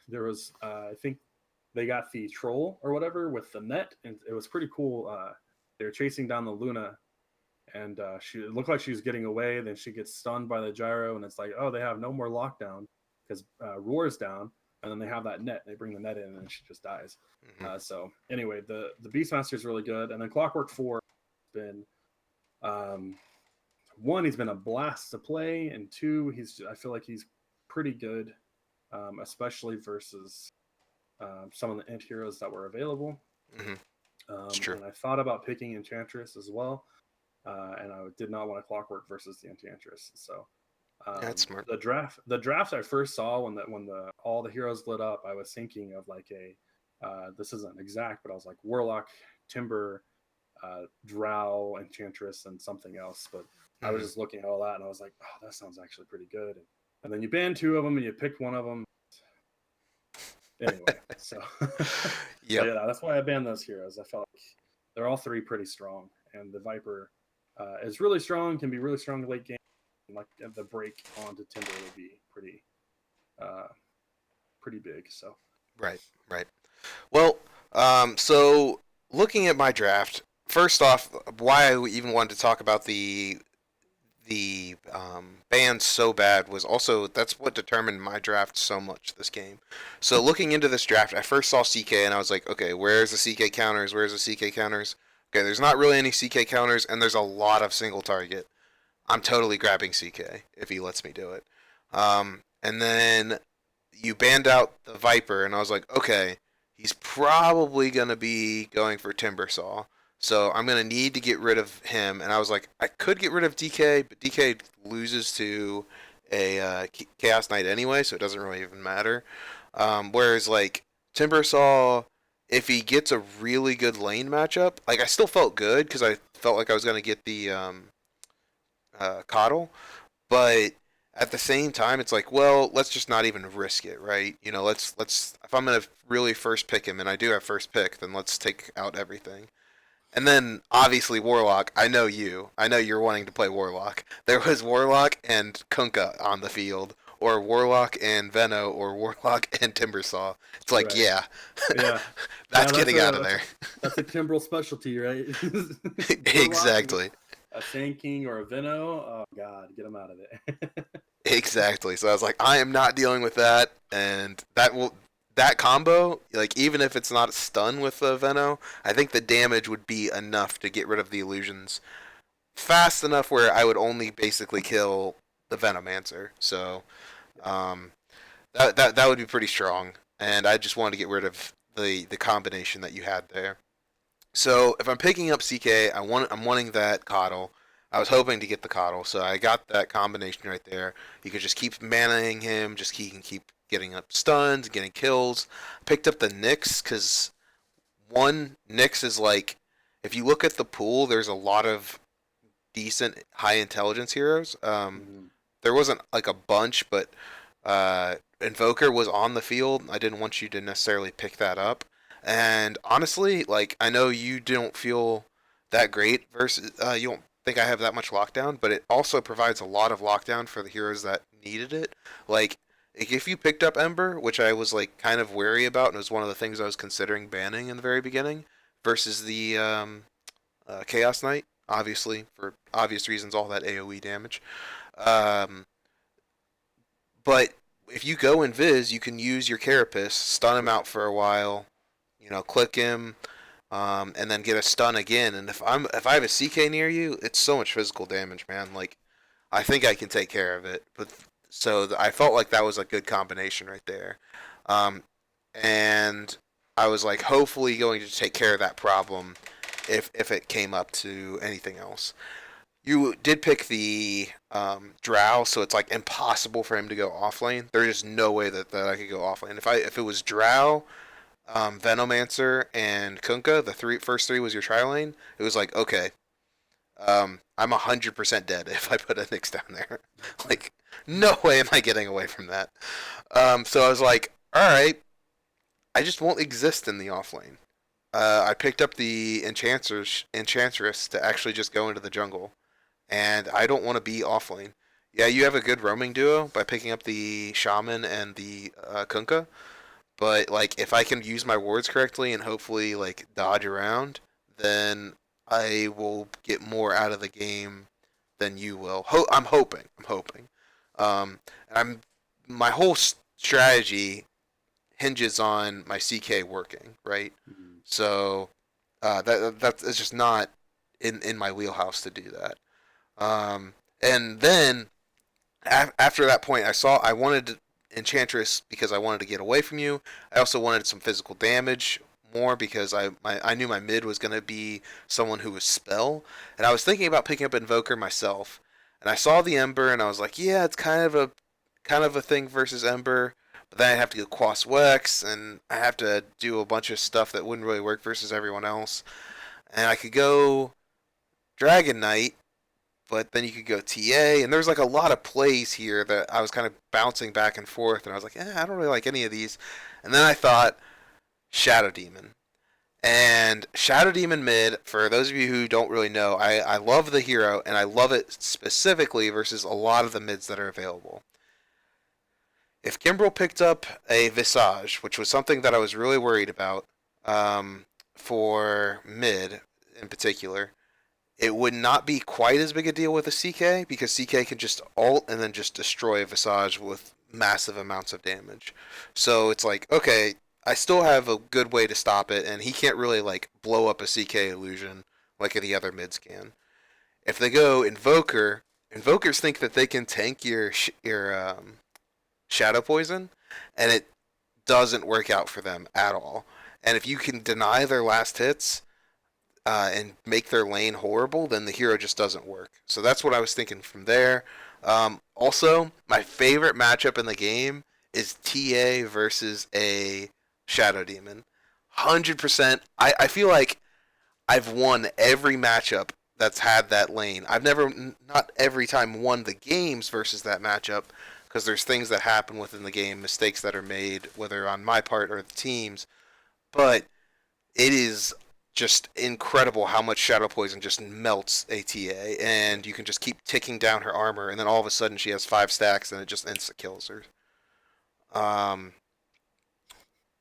there was, I think they got the troll or whatever with the net, and it was pretty cool. They were chasing down the Luna, and it looked like she was getting away. Then she gets stunned by the gyro, and it's like, oh, they have no more lockdown because Roar's down, and then they have that net. They bring the net in, and she just dies. So anyway, the Beastmaster is really good, and then Clockwork 4 has been, 1, he's been a blast to play, and 2, I feel like he's pretty good, especially versus some of the int heroes that were available. And I thought about picking Enchantress as well, and I did not want to Clockwork versus the Enchantress. So that's smart. The draft I first saw when all the heroes lit up, I was thinking of like this isn't exact, but I was like Warlock, Timber, Drow, Enchantress, and something else. But I was just looking at all that, and I was like, oh, that sounds actually pretty good. And then you banned 2 of them, and you picked one of them. Anyway, so yeah, that's why I banned those heroes. I felt like they're all 3 pretty strong, and the Viper is really strong, can be really strong late game. And like the break onto Timber would be pretty big. So right. Well, so looking at my draft, first off, why I even wanted to talk about the band so bad was also, that's what determined my draft so much this game. So looking into this draft, I first saw CK and I was like, okay, where's the CK counters? okay, there's not really any CK counters, and there's a lot of single target. I'm totally grabbing CK if he lets me do it. And then you banned out the Viper, and I was like, okay, he's probably going to be going for Timbersaw. So I'm going to need to get rid of him. And I was like, I could get rid of DK, but DK loses to a Chaos Knight anyway, so it doesn't really even matter. Whereas, like, Timbersaw, if he gets a really good lane matchup, like, I still felt good because I felt like I was going to get the KotL, but at the same time, it's like, well, let's just not even risk it, right? You know, let's if I'm gonna really first pick him, and I do have first pick, then let's take out everything. And then obviously Warlock. I know you're wanting to play Warlock. There was Warlock and Kunkka on the field, or Warlock and Veno, or Warlock and Timbersaw. It's like, right. Yeah, that's getting out of there. That's a Kimbrell specialty, right? Exactly. A Sand King or a Veno, oh god, get him out of there. Exactly. So I was like, I am not dealing with that, and that combo, like, even if it's not a stun with the Veno, I think the damage would be enough to get rid of the illusions fast enough where I would only basically kill the Venomancer. So that would be pretty strong, and I just wanted to get rid of the combination that you had there. So if I'm picking up CK, I'm wanting that KotL. I was hoping to get the KotL, so I got that combination right there. You could just keep manaing him, he can keep getting up stuns, getting kills. Picked up the Nyx because Nyx is like, if you look at the pool, there's a lot of decent high intelligence heroes. There wasn't like a bunch, but Invoker was on the field. I didn't want you to necessarily pick that up. And honestly, like, I know you don't feel that great versus you don't think I have that much lockdown, but it also provides a lot of lockdown for the heroes that needed it. Like, if you picked up Ember, which I was like kind of wary about, and it was one of the things I was considering banning in the very beginning, versus the Chaos Knight, obviously for obvious reasons, all that AOE damage. But if you go Invis, you can use your Carapace, stun him out for a while. You know, click him, and then get a stun again. And if I have a CK near you, it's so much physical damage, man. Like, I think I can take care of it. But so I felt like that was a good combination right there, and I was like, hopefully going to take care of that problem if it came up to anything else. You did pick the Drow, so it's like impossible for him to go offlane. There's just no way that I could go offlane. If it was Drow, Venomancer, and Kunkka, the first three was your tri lane, it was like, okay, I'm 100% dead if I put a Nyx down there. Like, no way am I getting away from that. So I was like, alright, I just won't exist in the offlane. I picked up the Enchantress to actually just go into the jungle, and I don't want to be offlane. Yeah, you have a good roaming duo by picking up the Shaman and the Kunkka, but like, if I can use my wards correctly and hopefully like dodge around, then I will get more out of the game than you will. I'm hoping. My whole strategy hinges on my CK working, right? Mm-hmm. So that's just not in my wheelhouse to do that. And then after that point, I wanted Enchantress because I wanted to get away from you. I also wanted some physical damage more because I knew my mid was going to be someone who was spell, and I was thinking about picking up Invoker myself. And I saw the Ember, and I was like, yeah, it's kind of a thing versus Ember. But then I have to go Quas Wex, and I have to do a bunch of stuff that wouldn't really work versus everyone else. And I could go Dragon Knight, but then you could go TA, and there's like a lot of plays here that I was kind of bouncing back and forth, and I was like, I don't really like any of these. And then I thought, Shadow Demon. And Shadow Demon mid, for those of you who don't really know, I love the hero, and I love it specifically versus a lot of the mids that are available. If Kimbrell picked up a Visage, which was something that I was really worried about for mid in particular, it would not be quite as big a deal with a CK, because CK can just ult and then just destroy a Visage with massive amounts of damage. So it's like, okay, I still have a good way to stop it, and he can't really like blow up a CK illusion like the other mids can. If they go Invoker, Invokers think that they can tank your Shadow Poison, and it doesn't work out for them at all. And if you can deny their last hits and make their lane horrible, then the hero just doesn't work. So that's what I was thinking from there. Also, my favorite matchup in the game is TA versus a Shadow Demon. 100%. I feel like I've won every matchup that's had that lane. I've never, not every time, won the games versus that matchup because there's things that happen within the game, mistakes that are made, whether on my part or the team's. But it is just incredible how much Shadow Poison just melts ATA, and you can just keep ticking down her armor, and then all of a sudden she has 5 stacks, and it just insta kills her. Um,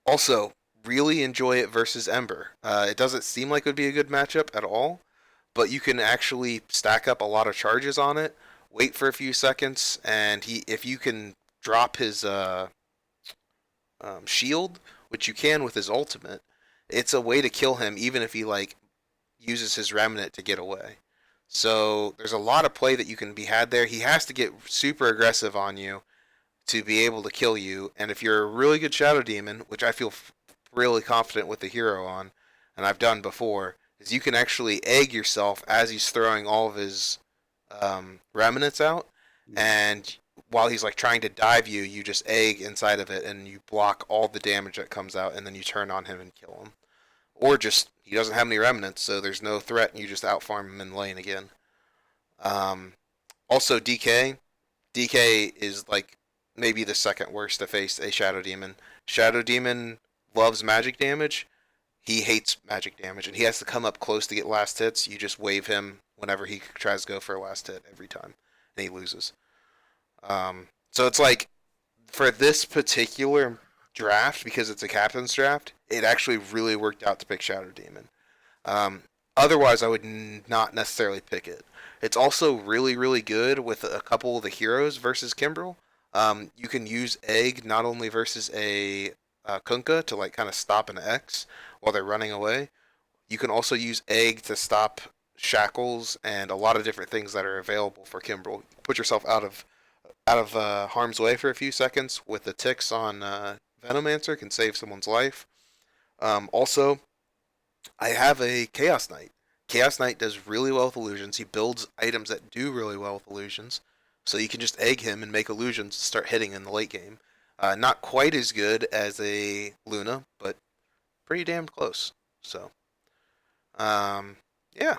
Also, really enjoy it versus Ember. It doesn't seem like it would be a good matchup at all, but you can actually stack up a lot of charges on it, wait for a few seconds, and if you can drop his shield, which you can with his ultimate, it's a way to kill him even if he like uses his remnant to get away. So there's a lot of play that you can be had there. He has to get super aggressive on you to be able to kill you, and if you're a really good Shadow Demon, which I feel really confident with the hero on, and I've done before, is you can actually egg yourself as he's throwing all of his remnants out, and while he's like trying to dive you, you just egg inside of it, and you block all the damage that comes out, and then you turn on him and kill him. Or just, he doesn't have any remnants, so there's no threat, and you just outfarm him in lane again. Also, DK. DK is like maybe the second worst to face a Shadow Demon. Shadow Demon loves magic damage. He hates magic damage, and he has to come up close to get last hits. You just wave him whenever he tries to go for a last hit every time, and he loses. So it's like, for this particular draft, because it's a captain's draft, it actually really worked out to pick Shadow Demon. Otherwise, I would not necessarily pick it. It's also really, really good with a couple of the heroes versus Kimbrell. You can use Egg not only versus a Kunkka to like kind of stop an X while they're running away. You can also use Egg to stop shackles and a lot of different things that are available for Kimbrell. Put yourself out of harm's way for a few seconds with the ticks on Venomancer can save someone's life. Also, I have a Chaos Knight. Chaos Knight does really well with illusions. He builds items that do really well with illusions. So you can just egg him and make illusions to start hitting in the late game. Not quite as good as a Luna, but pretty damn close. So, yeah,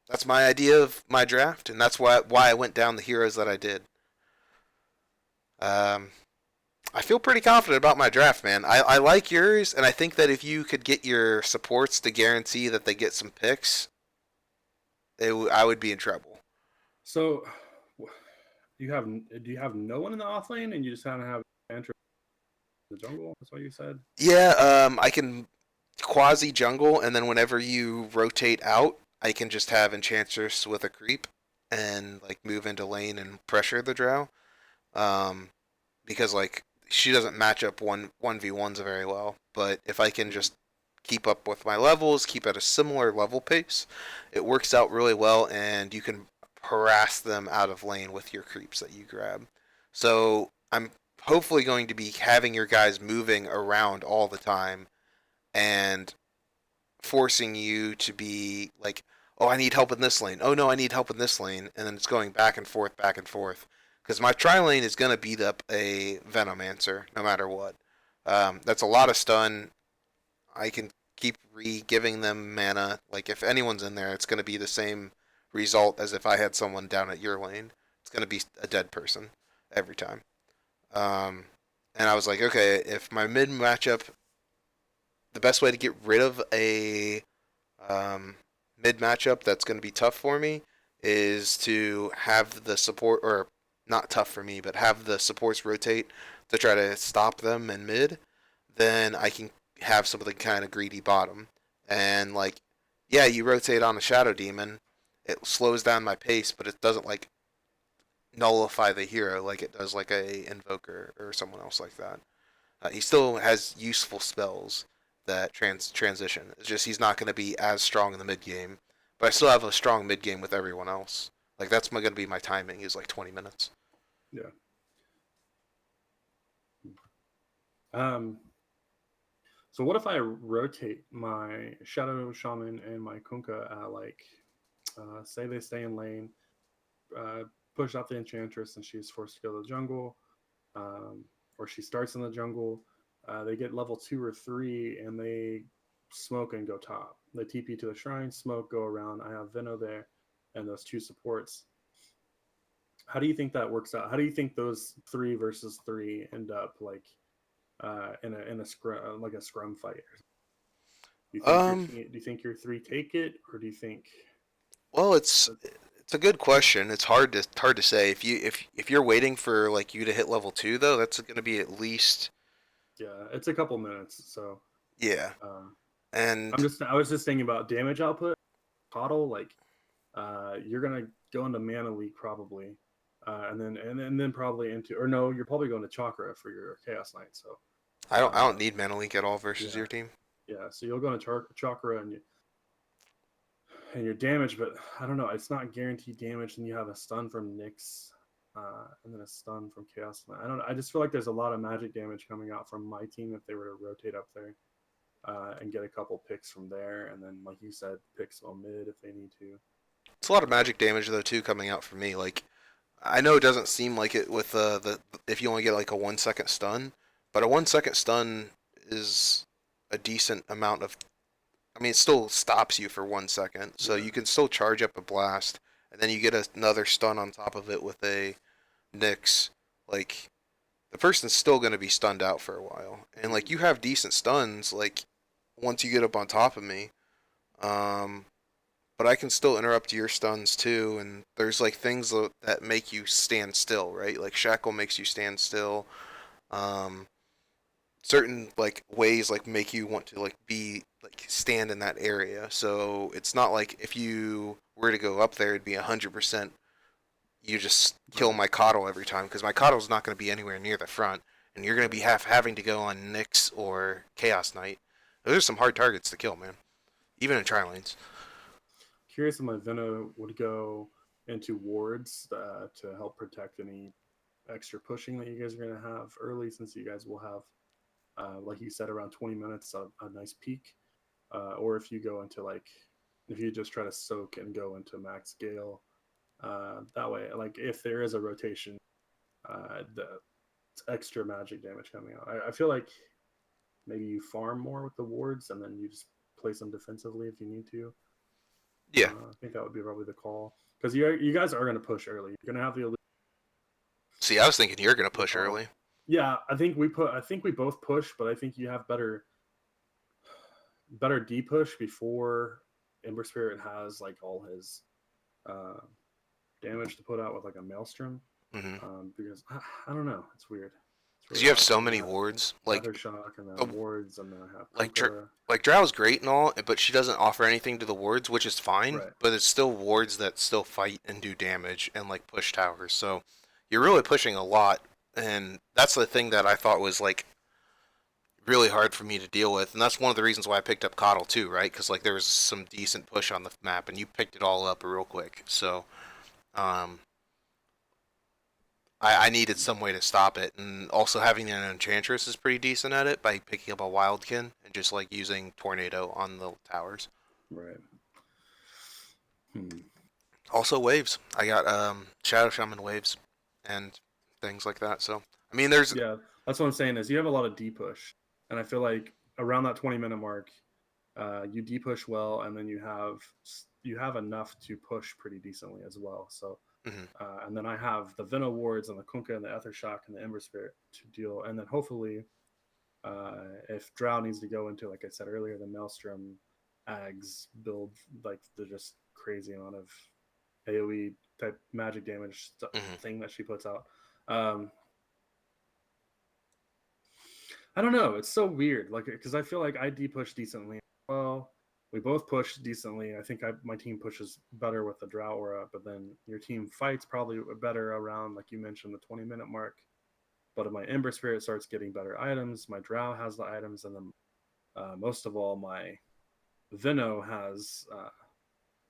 that's my idea of my draft, and that's why I went down the heroes that I did. Um, I feel pretty confident about my draft, man. I like yours, and I think that if you could get your supports to guarantee that they get some picks, I would be in trouble. So, do you have no one in the off lane, and you just kind of have Enchantress in the jungle? That's what you said. Yeah, I can quasi jungle, and then whenever you rotate out, I can just have Enchantress with a creep and like move into lane and pressure the Drow. Because like she doesn't match up 1v1s very well, but if I can just keep up with my levels, keep at a similar level pace, it works out really well, and you can harass them out of lane with your creeps that you grab. So I'm hopefully going to be having your guys moving around all the time and forcing you to be like, oh, I need help in this lane. Oh no, I need help in this lane, and then it's going back and forth, back and forth. Because my tri lane is gonna beat up a Venomancer no matter what. That's a lot of stun. I can keep re-giving them mana. Like if anyone's in there, it's gonna be the same result as if I had someone down at your lane. It's gonna be a dead person every time. Um, and I was like, okay, if my mid matchup, the best way to get rid of a mid matchup that's going to be tough for me is to have the support, or not tough for me, but have the supports rotate to try to stop them in mid, then I can have something kind of greedy bottom. And like, yeah, you rotate on a Shadow Demon, it slows down my pace, but it doesn't like nullify the hero like it does like a Invoker or someone else like that. He still has useful spells that transition. It's just he's not going to be as strong in the mid game, but I still have a strong mid game with everyone else. Like that's going to be my timing is like 20 minutes. Yeah. So what if I rotate my Shadow Shaman and my Kunkka at like, say they stay in lane, push out the Enchantress and she's forced to go to the jungle, or she starts in the jungle. They get level 2 or 3 and they smoke and go top. They TP to the shrine, smoke, go around. I have Veno there and those 2 supports. How do you think that works out? How do you think those 3 versus 3 end up like in a scrum, like a scrum fight? Do you think your 3 take it, or do you think? Well, it's a good question. It's hard to say. If you're waiting for like you to hit level 2 though, that's going to be at least. Yeah, it's a couple minutes. So Yeah, and I was just thinking about damage output. KotL, like you're gonna go into mana leak probably, and then probably into, or no, you're probably going to chakra for your chaos knight. So I don't need mana link at all versus yeah, your team. Yeah, so you'll go into chakra and your damage, but I don't know. It's not guaranteed damage, and you have a stun from Nyx, and then a stun from Chaos Knight. I don't know. I just feel like there's a lot of magic damage coming out from my team if they were to rotate up there, and get a couple picks from there, and then like you said, picks on mid if they need to. It's a lot of magic damage though too coming out for me. Like I know it doesn't seem like it with the if you only get like a 1 second stun, but a 1 second stun is a decent amount of. I mean, it still stops you for 1 second, so Yeah. you can still charge up a blast, and then you get another stun on top of it with a Nyx. Like the person's still gonna be stunned out for a while, and like you have decent stuns. Like once you get up on top of me, um, but I can still interrupt your stuns too. And there's like things that make you stand still, right? Like Shackle makes you stand still. Um, certain like ways like make you want to like be like stand in that area. So it's not like if you were to go up there, it'd be 100%. You just kill my KotL every time because my KotL's not going to be anywhere near the front, and you're going to be having to go on Nyx or Chaos Knight. Those are some hard targets to kill, man. Even in tri lanes. Curious if my Veno would go into wards to help protect any extra pushing that you guys are going to have early, since you guys will have, like you said, around 20 minutes, a nice peak. Or if you go into like, if you just try to soak and go into max gale, that way, like if there is a rotation, the extra magic damage coming out. I feel like maybe you farm more with the wards and then you just place them defensively if you need to. Yeah. I think that would be probably the call, because you guys are going to push early. You're going to have the elite. See, I was thinking you're going to push early. Yeah, I think we both push, but I think you have better D push before Ember Spirit has like all his damage to put out with like a Maelstrom. Because I don't know, it's weird. Because you have so many wards, like Shock and then wards, and then I have like Drow's great and all, but she doesn't offer anything to the wards, which is fine. Right. But it's still wards that still fight and do damage and like push towers. So you're really pushing a lot, and that's the thing that I thought was like really hard for me to deal with, and that's one of the reasons why I picked up KotL too, right? Because like there was some decent push on the map, and you picked it all up real quick. So I needed some way to stop it, and also having an Enchantress is pretty decent at it by picking up a Wildkin and just like using Tornado on the towers. Right. Also waves. I got Shadow Shaman waves and things like that. So I mean, there's that's what I'm saying is you have a lot of D push, and I feel like around that 20-minute mark, you D push well, and then you have enough to push pretty decently as well. So. And then I have the Veno wards and the Kunkka and the Ether Shock and the Ember Spirit to deal. And then hopefully, if Drow needs to go into, like I said earlier, the Maelstrom Ags build, like the just crazy amount of AoE type magic damage thing that she puts out. I don't know. It's so weird. Like, because I feel like I D-push decently. Well, we both push decently. I think my team pushes better with the Drow aura, but then your team fights probably better around, like you mentioned, the 20-minute mark. But if my Ember Spirit starts getting better items, my Drow has the items, and then most of all, my Veno has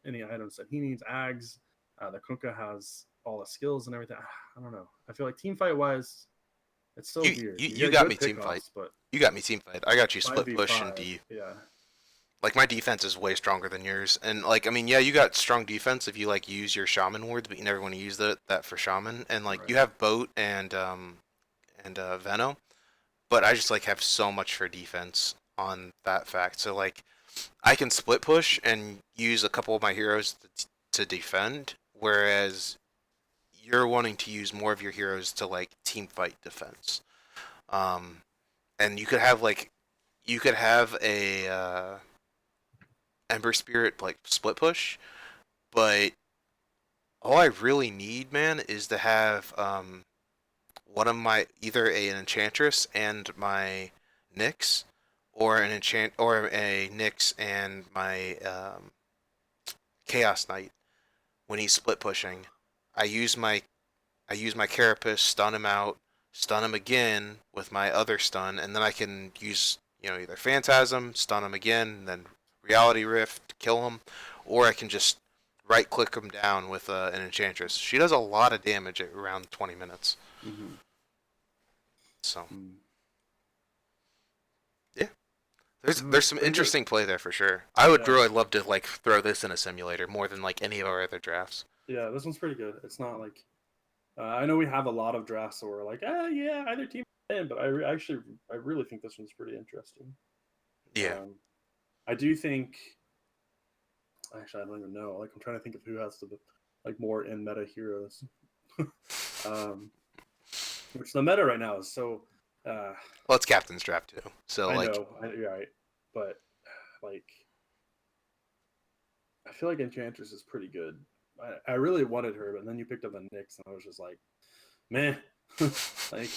any items that he needs. Ags, the Kunkka has all the skills and everything. I don't know. I feel like team fight wise, it's so weird. You got me team fight. But You got me team fight. I got you split 5v5, push and D. Yeah. Like, my defense is way stronger than yours. And, like, I mean, yeah, you got strong defense if you, like, use your Shaman wards, but you never want to use that for Shaman. And, like, you have Boat and Veno. But I just, like, have so much for defense on that fact. So, like, I can split push and use a couple of my heroes to defend, whereas you're wanting to use more of your heroes to, like, team fight defense. And you could have, like, a Ember Spirit, like, split push, but all I really need, man, is to have one of my either an Enchantress and my Nyx, or a Nyx and my Chaos Knight. When he's split pushing, I use my Carapace, stun him out, stun him again with my other stun, and then I can use either Phantasm, stun him again, and then Reality Rift, kill him, or I can just right click him down with an Enchantress. She does a lot of damage at around 20 minutes. Mm-hmm. So, yeah, there's some interesting play there for sure. I would really love to like throw this in a simulator more than like any of our other drafts. Yeah, this one's pretty good. It's not like I know we have a lot of drafts where we're like, yeah, either team in, but I really think this one's pretty interesting. Yeah. I do think. Actually, I don't even know. Like, I'm trying to think of who has the like more in meta heroes. Which the meta right now is so. Well, it's Captain's Draft too, so I like. know, you're right, but like, I feel like Enchantress is pretty good. I really wanted her, but then you picked up a Nyx, and I was just like, man, like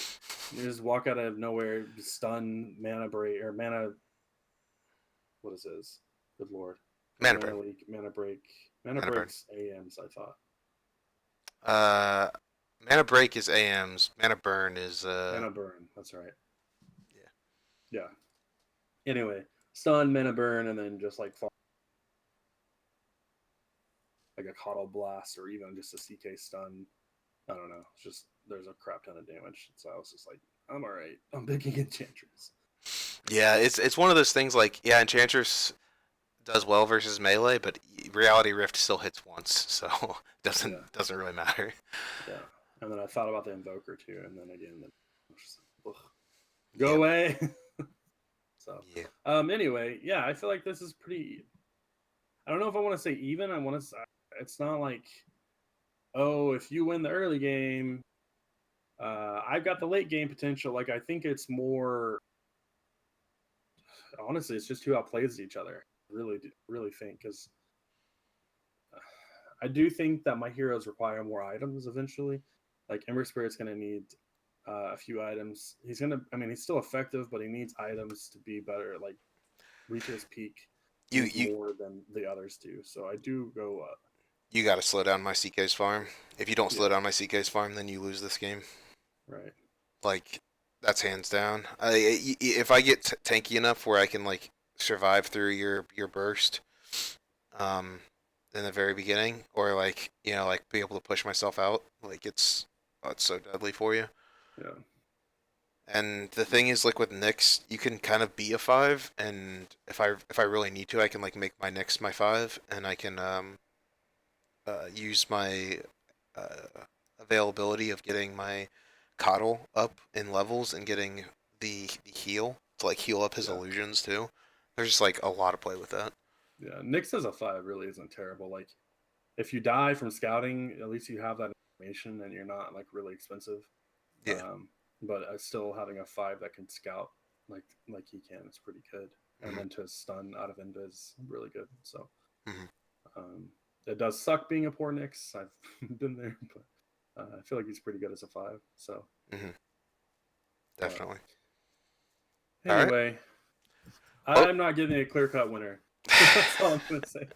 you just walk out of nowhere, stun, mana break or mana. What is this? Good lord. Mana break. Mana break. Mana break's AMs, I thought. Mana break is AMs. Mana burn is Mana burn. That's right. Yeah. Anyway, stun, mana burn, and then just like fall. Like a KotL blast or even just a CK stun. I don't know. It's just there's a crap ton of damage. So I was just like, I'm alright. I'm picking Enchantress. Yeah, it's one of those things like, yeah, Enchantress does well versus melee, but Reality Rift still hits once, so it doesn't really matter. Yeah. And then I thought about the Invoker too, and then again, just like, go away. So anyway, yeah, I feel like this is pretty. I don't know if I want to say even. I want to. It's not like, oh, if you win the early game, I've got the late game potential. Like, I think it's more. Honestly, it's just who outplays each other. Really think, because I do think that my heroes require more items eventually. Like Ember Spirit's going to need a few items. He's still effective, but he needs items to be better. Like reach his peak. More than the others do. So I do go. You got to slow down my CK's farm. If you don't slow down my CK's farm, then you lose this game. Right. Like, that's hands down. If I get tanky enough where I can like survive through your burst, in the very beginning, or like like be able to push myself out, like it's so deadly for you. Yeah. And the thing is, like with Nyx, you can kind of be a 5, and if I really need to, I can like make my Nyx my 5, and I can use my availability of getting my KotL up in levels and getting the heal to like heal up his illusions too. There's just like a lot of play with that. Yeah, Nyx as a 5 really isn't terrible. Like, if you die from scouting, at least you have that information, and you're not like really expensive. Yeah. But still having a 5 that can scout like he can is pretty good. And then to stun out of invis is really good. So it does suck being a poor Nyx. I've been there, but I feel like he's pretty good as a 5. So definitely. Anyway, I'm not giving a clear-cut winner. That's all I'm gonna say.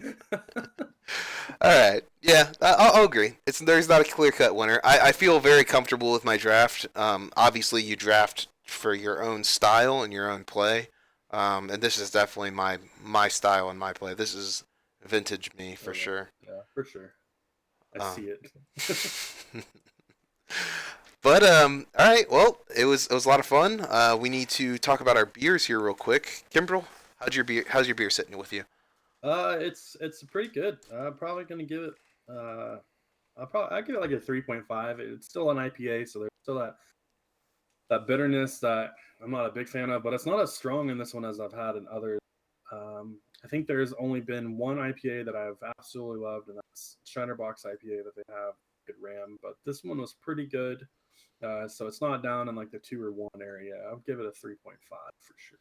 All right, yeah, I'll agree. There's not a clear-cut winner. I feel very comfortable with my draft. Obviously, you draft for your own style and your own play, and this is definitely my style and my play. This is vintage me for sure. Yeah, for sure. I see it. But all right. Well, it was a lot of fun. We need to talk about our beers here real quick. Kimbrell, how's your beer sitting with you? It's pretty good. I'm probably gonna give it. I'll give it like a 3.5. It's still an IPA, so there's still that bitterness that I'm not a big fan of, but it's not as strong in this one as I've had in others. I think there's only been one IPA that I've absolutely loved, and that's Shiner Box IPA that they have at Ram. But this one was pretty good, so it's not down in like the 2 or 1 area. I'll give it a 3.5 for sure.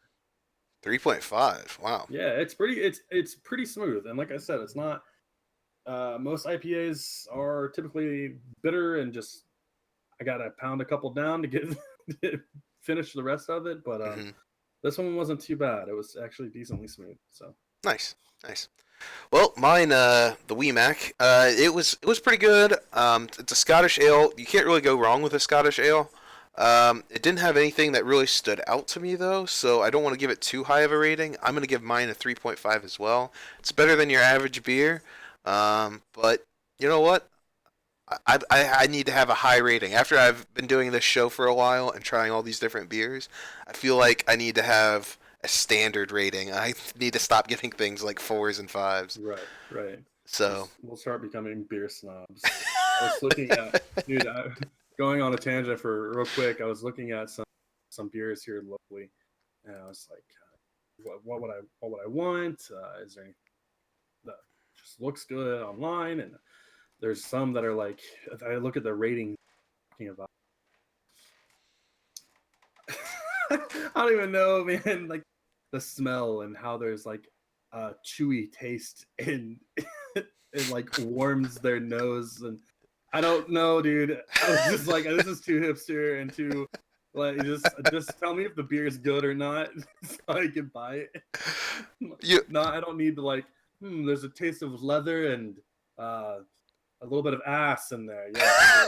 3.5. Wow. Yeah, it's pretty smooth, and like I said, it's not. Most IPAs are typically bitter and just I gotta pound a couple down to get finish the rest of it. But this one wasn't too bad. It was actually decently smooth. So nice. Well, mine, the Wee Mac, it was pretty good. It's a Scottish ale. You can't really go wrong with a Scottish ale. It didn't have anything that really stood out to me though, so I don't want to give it too high of a rating. I'm gonna give mine a 3.5 as well. It's better than your average beer, but you know what? I need to have a high rating. After I've been doing this show for a while and trying all these different beers, I feel like I need to have a standard rating. I need to stop giving things like 4s and 5s. Right. So we'll start becoming beer snobs. I was looking at, dude, going on a tangent for real quick. I was looking at some beers here locally, and I was like, what would I want? Is there anything that just looks good online? And there's some that are like, if I look at the rating, talking about, I don't even know, man. Like the smell and how there's like a chewy taste and it like warms their nose, and I don't know, dude. I was just like, this is too hipster and too like just tell me if the beer is good or not, so I can buy it. No, I don't need to like. There's a taste of leather and a little bit of ass in there. Yeah,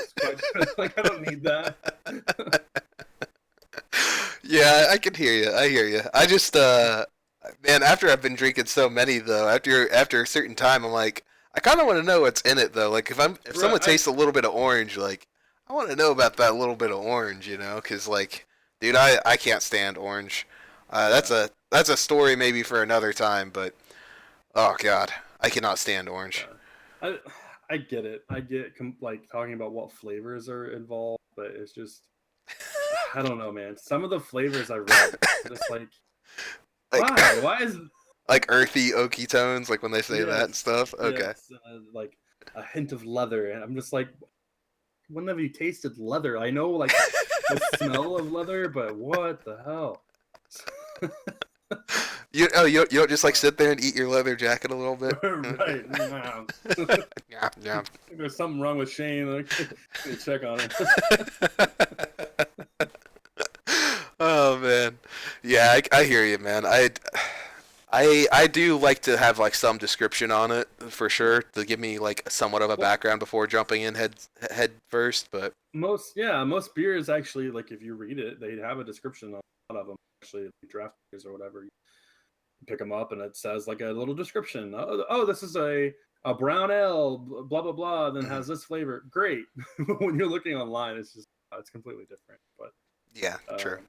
like I don't need that. Yeah, I can hear you. I hear you. I just, man, after I've been drinking so many though, after a certain time, I'm like, I kind of want to know what's in it though. Like if someone tastes a little bit of orange, like I want to know about that little bit of orange, you know? Because like, dude, I can't stand orange. That's a story maybe for another time, but oh god, I cannot stand orange. I get it. I get like talking about what flavors are involved, but it's just I don't know, man. Some of the flavors I read, just like why? Why is like earthy, oaky tones, like when they say that and stuff? Okay. Yes, like a hint of leather, and I'm just like, when have you tasted leather? I know like the smell of leather, but what the hell? You don't just like sit there and eat your leather jacket a little bit? Right. Yeah. There's something wrong with Shane. Let me check on him. Oh man, yeah, I hear you, man. I do like to have like some description on it for sure to give me like somewhat of a background before jumping in head first. But most beers actually, like if you read it, they have a description on a lot of them. Actually, draft beers or whatever, you pick them up and it says like a little description. Oh, this is a brown ale, blah blah blah. Then has this flavor. Great. When you're looking online, it's just it's completely different. But yeah, true.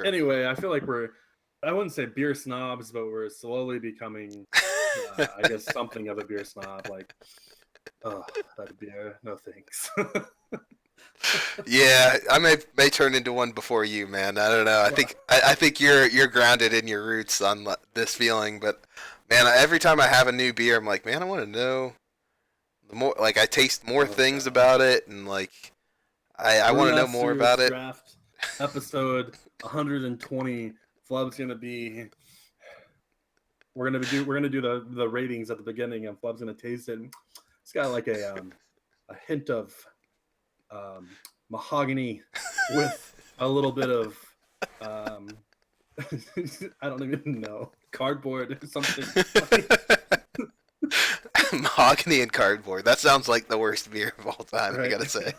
Anyway, I feel like I wouldn't say beer snobs, but we're slowly becoming, I guess, something of a beer snob. Like, oh, that beer, no thanks. Yeah, I may turn into one before you, man. I don't know. I think you're grounded in your roots on this feeling, but man, every time I have a new beer, I'm like, man, I want to know the more. Like, I taste more things about it, and like, I want to know more about it. Draft episode 120. Flubb's gonna be. We're gonna do the ratings at the beginning, and Flubb's gonna taste it. It's got like a hint of mahogany with a little bit of I don't even know, cardboard or something. Mahogany and cardboard. That sounds like the worst beer of all time. Right? I gotta say.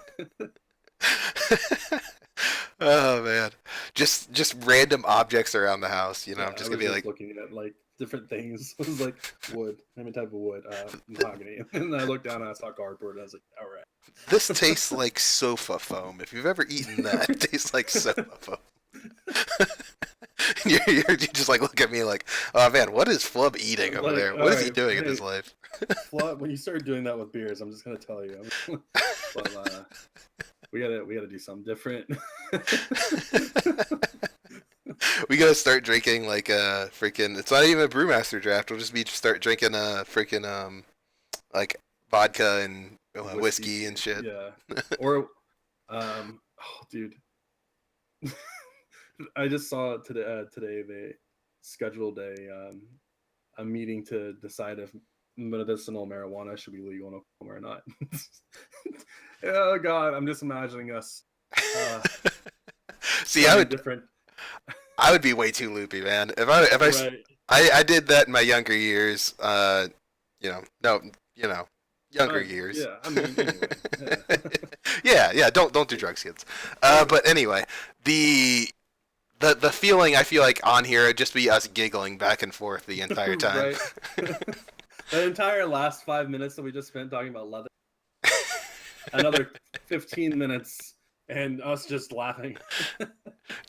Oh man, just random objects around the house. You know, I'm just gonna be like looking at like different things. It was like wood, any type of wood, mahogany. And then I looked down and I saw cardboard, and I was like, all right. This tastes like sofa foam. If you've ever eaten that, it tastes like sofa foam. you just like look at me like, oh man, what is Flubb eating over there? What is he doing in his life? Flubb, when you start doing that with beers, I'm just gonna tell you. But, we gotta do something different. We gotta start drinking like a freaking. It's not even a Brewmaster draft. We'll just start drinking a freaking like vodka and whiskey and shit. Yeah. Or dude. I just saw today they scheduled a meeting to decide if medicinal marijuana should be legal in Oklahoma or not. Oh God, I'm just imagining us. See, I would be way too loopy, man. Right. I did that in my younger years. Younger years. Yeah, I mean, anyway. Yeah. Don't do drugs, kids. But anyway, the feeling I feel like on here would just be us giggling back and forth the entire time. Right. The entire last 5 minutes that we just spent talking about leather. Another 15 minutes and us just laughing.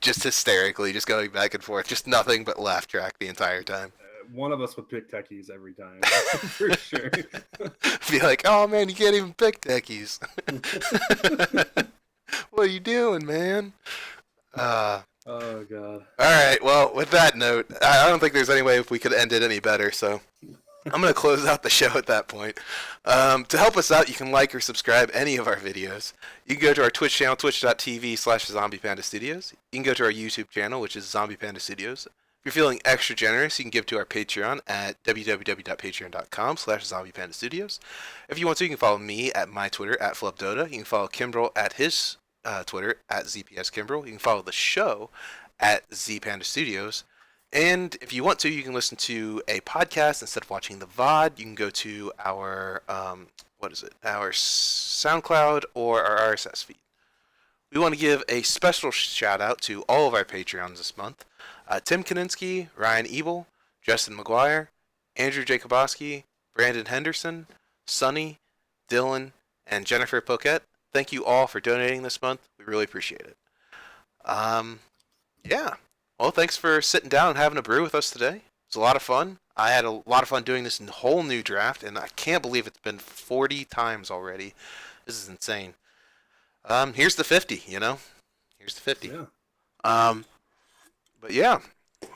Just hysterically, just going back and forth. Just nothing but laugh track the entire time. One of us would pick techies every time. For sure. Be like, oh man, you can't even pick techies. What are you doing, man? Oh God. Alright, well, with that note, I don't think there's any way if we could end it any better, so I'm going to close out the show at that point. To help us out, you can like or subscribe any of our videos. You can go to our Twitch channel, twitch.tv/ZombiePandaStudios. You can go to our YouTube channel, which is Zombie Panda Studios. If you're feeling extra generous, you can give to our Patreon at www.patreon.com/ZombiePandaStudios. If you want to, you can follow me at my Twitter, at FlubbDotA. You can follow Kimbrell at his Twitter, at ZPSKimbrell. You can follow the show at ZPandaStudios. And if you want to, you can listen to a podcast instead of watching the VOD. You can go to our, our SoundCloud or our RSS feed. We want to give a special shout out to all of our Patreons this month. Tim Kinisky, Ryane Ebel, Justin Mcguire, Andrew Jacoboski, Brandon Henderson, Sonny, Dylan, and Jennifer Pockett. Thank you all for donating this month. We really appreciate it. Yeah. Well, thanks for sitting down and having a brew with us today. It was a lot of fun. I had a lot of fun doing this whole new draft, and I can't believe it's been 40 times already. This is insane. Here's the 50, Here's the 50. Yeah. But yeah,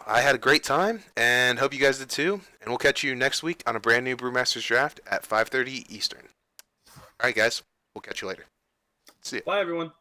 I had a great time, and hope you guys did too. And we'll catch you next week on a brand new Brewmasters draft at 5:30 Eastern. All right, guys. We'll catch you later. See ya. Bye, everyone.